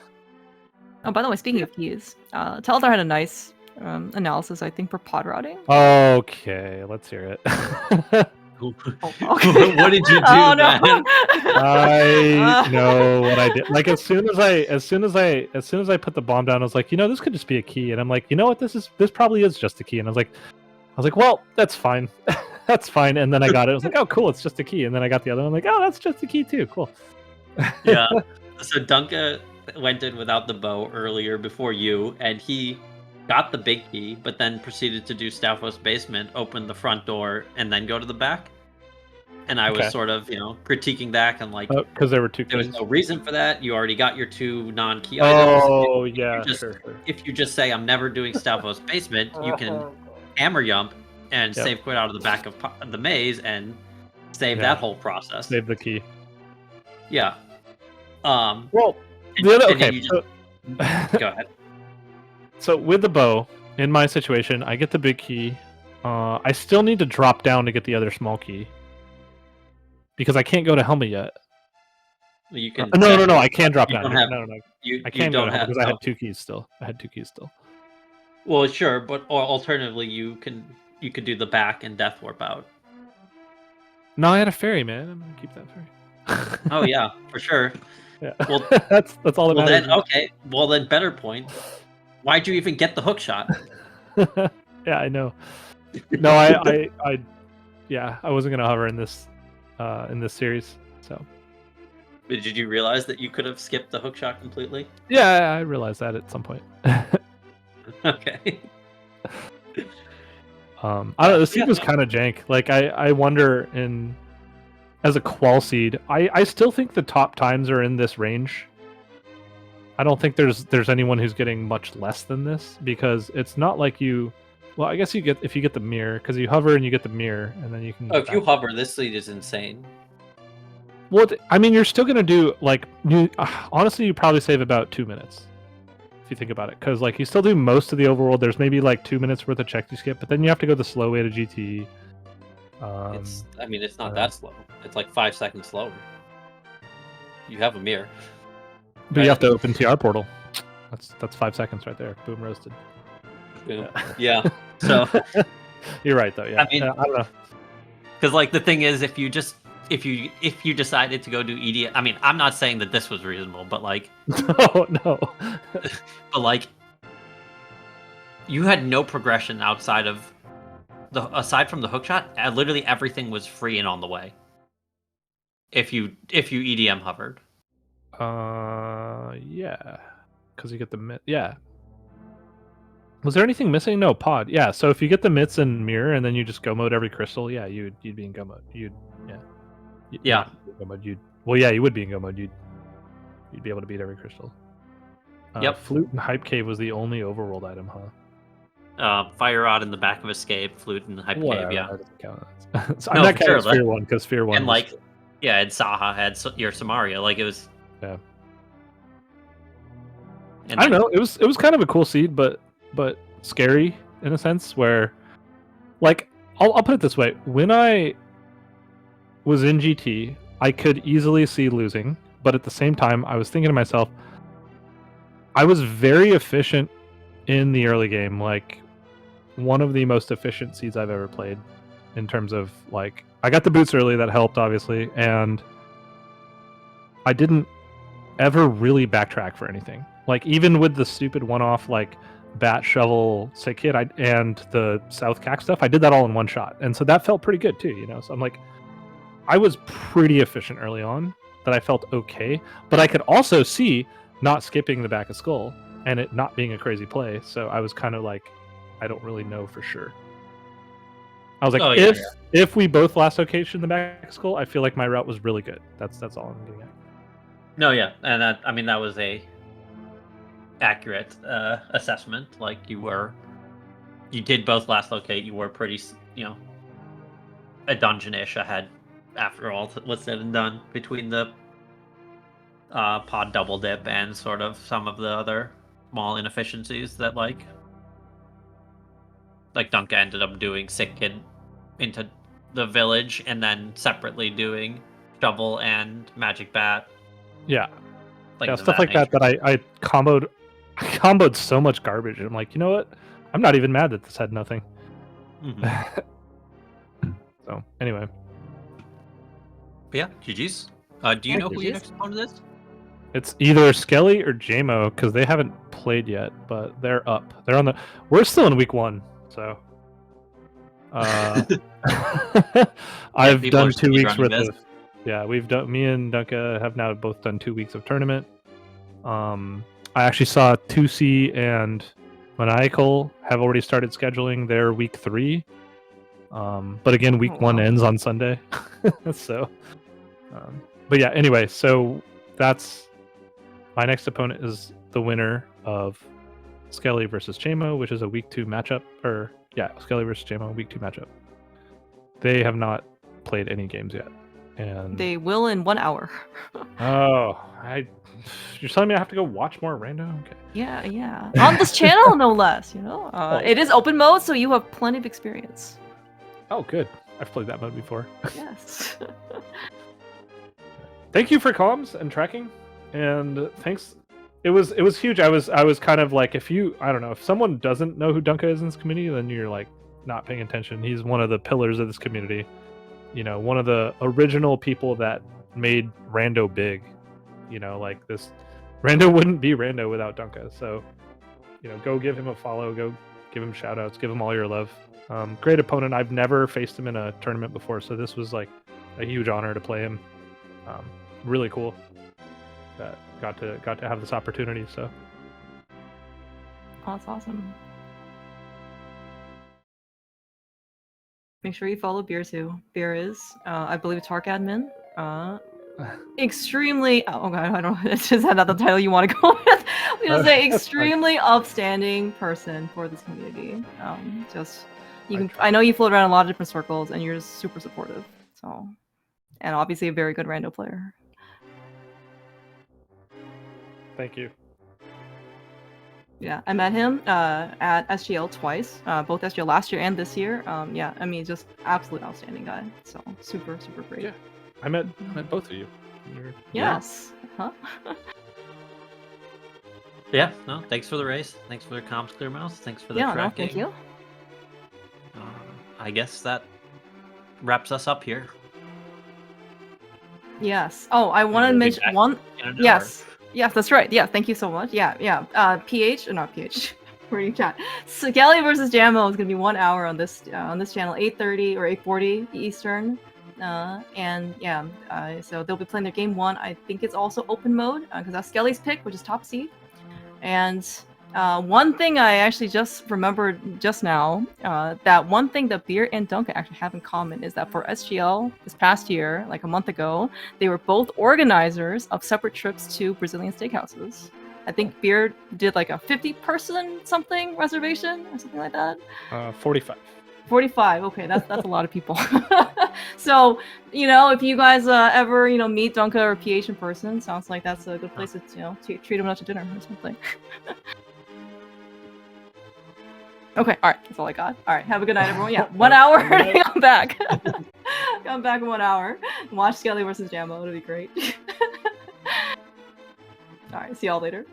Oh, by the way, speaking of keys, Teldar had a nice analysis, I think, for pod routing. Okay, let's hear it. Oh, okay. What did you do, oh, no. man? I know what I did. Like as soon as I put the bomb down, I was like, this could just be a key, and I'm like, what, this probably is just a key, and I was like, well, that's fine, that's fine. And then I got it. I was like, oh, cool, it's just a key. And then I got the other one. I'm like, oh, that's just a key too. Cool. Yeah. So Dunka went in without the bow earlier before you, and he got the big key, but then proceeded to do Stavros basement, open the front door, and then go to the back. And I was sort of, critiquing that and like, because there were two keys. There was no reason for that. You already got your 2 non-key items. Oh, yeah, sure. If you just say, I'm never doing Stavros basement, you can hammer jump and save quit out of the back of the maze and save that whole process. Save the key. Yeah. Well, the other, okay. Go ahead. So with the bow, in my situation, I get the big key. I still need to drop down to get the other small key because I can't go to Helma yet. You can. No. I can drop down. No. I can't go to Helma because I had 2 keys still. Well, sure, but or alternatively, you could do the back and death warp out. No, I had a fairy, man. I'm gonna keep that fairy. Oh yeah, for sure. Yeah. Well, that's all that matters. Then, okay. Well, then, better point. Why'd you even get the hook shot? Yeah, I know. No, I wasn't gonna hover in this series. So. Did you realize that you could have skipped the hook shot completely? Yeah, I realized that at some point. Okay. I don't know. This seed was kind of jank. Like I wonder as a qual seed, I still think the top times are in this range. I don't think there's anyone who's getting much less than this because it's not like you. Well, I guess if you get the mirror because you hover and you get the mirror and then you can. Oh, if you hover, this lead is insane. Well, I mean, you're still gonna do like honestly, you probably save about 2 minutes if you think about it, because like you still do most of the overworld. There's maybe like 2 minutes worth of checks you skip, but then you have to go the slow way to GT. It's not that slow. It's like 5 seconds slower. You have a mirror. But you have to open TR portal. That's 5 seconds right there. Boom, roasted. Boom. Yeah. So you're right though. Yeah. I mean, I don't know. Because like the thing is, if you decided to go do ED, I mean, I'm not saying that this was reasonable, but like no. But like you had no progression aside from the hookshot. Literally everything was free and on the way. If you EDM hovered. Yeah, because you get the yeah. Was there anything missing? No, pod. Yeah, so if you get the mitts and mirror, and then you just go mode every crystal, yeah, you'd be in go mode. You would be in go mode. You'd be able to beat every crystal. Yep. Flute and hype cave was the only overworld item, huh? Fire rod in the back of escape, flute and hype cave. Yeah. So I'm not counting Sphere 1 because Sphere 1 and like and Saha had your Samaria. Like it was. Yeah. And I don't know. It was kind of a cool seed, but scary in a sense where, like, I'll put it this way: when I was in GT, I could easily see losing, but at the same time, I was thinking to myself, I was very efficient in the early game, like one of the most efficient seeds I've ever played in terms of like I got the boots early, that helped obviously, and I didn't ever really backtrack for anything. Like even with the stupid one-off like bat shovel sick kit and the South Cac stuff, I did that all in one shot, and so that felt pretty good too. You know, so I'm like, I was pretty efficient early on. That I felt okay, but I could also see not skipping the back of skull and it not being a crazy play. So I was kind of like, I don't really know for sure. I was like, if we both last location the back of skull, I feel like my route was really good. That's all I'm getting at. No, yeah, and that, I mean, that was a accurate assessment. Like you did both last locate. You were pretty, a dungeon-ish ahead after all was said and done between the pod double dip and sort of some of the other small inefficiencies that like Dunka ended up doing sick kid into the village and then separately doing shovel and magic bat. Yeah. Stuff like that I comboed so much garbage. I'm like, you know what? I'm not even mad that this had nothing. Mm-hmm. So anyway. But yeah, GG's. Do you know who your next opponent is? It's either Skelly or JMO because they haven't played yet, but they're up. They're on the. We're still in week 1, so. I've done 2 weeks worth of. Yeah, we've done. Me and Dunka have now both done 2 weeks of tournament. I actually saw 2C and Maniacal have already started scheduling their week 3. But again, week 1 ends on Sunday, so. But yeah, anyway, so that's my next opponent is the winner of Skelly versus Chamo, which is a week 2 matchup. Skelly versus Chamo, week 2 matchup. They have not played any games yet, and they will in 1 hour. You're telling me I have to go watch more rando? Okay. Yeah. On this channel, no less. It is open mode, so you have plenty of experience. Oh, good. I've played that mode before. Yes. Thank you for comms and tracking, and thanks. It was huge. I was kind of like, if someone doesn't know who Dunka is in this community, then you're like not paying attention. He's one of the pillars of this community. One of the original people that made rando big. Like this, rando wouldn't be rando without Dunka. So, go give him a follow. Go give him shout outs. Give him all your love. Great opponent. I've never faced him in a tournament before, so this was like a huge honor to play him. Really cool that got to have this opportunity. So that's awesome. Make sure you follow Beer too. Beer is, I believe, Tark admin. Extremely. Oh god, I don't know. Is that not the title you want to go with? I'm gonna say extremely upstanding person for this community. I know you float around a lot of different circles, and you're just super supportive. So, and obviously a very good rando player. Thank you. Yeah, I met him at SGL twice, both SGL last year and this year. Just absolute outstanding guy. So super great. Yeah, I met both of you. Yes. Huh? Yeah. No. Thanks for the race. Thanks for the comms, Clear Mouse. Thanks for the tracking. No, thank you. I guess that wraps us up here. Yes. Oh, I want to mention one. Yes. Yes, that's right. Yeah, thank you so much. Yeah. PH or not PH? Where do you chat? Skelly versus Jamo is gonna be 1 hour on this channel, 8:30 or 8:40 Eastern. So they'll be playing their game 1. I think it's also open mode because that's Skelly's pick, which is top seed. And one thing I actually just remembered just now, that one thing that Beer and Dunka actually have in common is that for SGL this past year, like a month ago, they were both organizers of separate trips to Brazilian steakhouses. I think Beer did like a 50-person something reservation or something like that. 45. 45. Okay, that's a lot of people. So, if you guys ever meet Dunka or PH in person, sounds like that's a good place to treat them out to dinner or something. Okay, all right, that's all I got. All right, have a good night, everyone. Yeah, 1 hour. Come back. Come back in 1 hour. Watch Skelly versus Jambo. It'll be great. All right, see y'all later.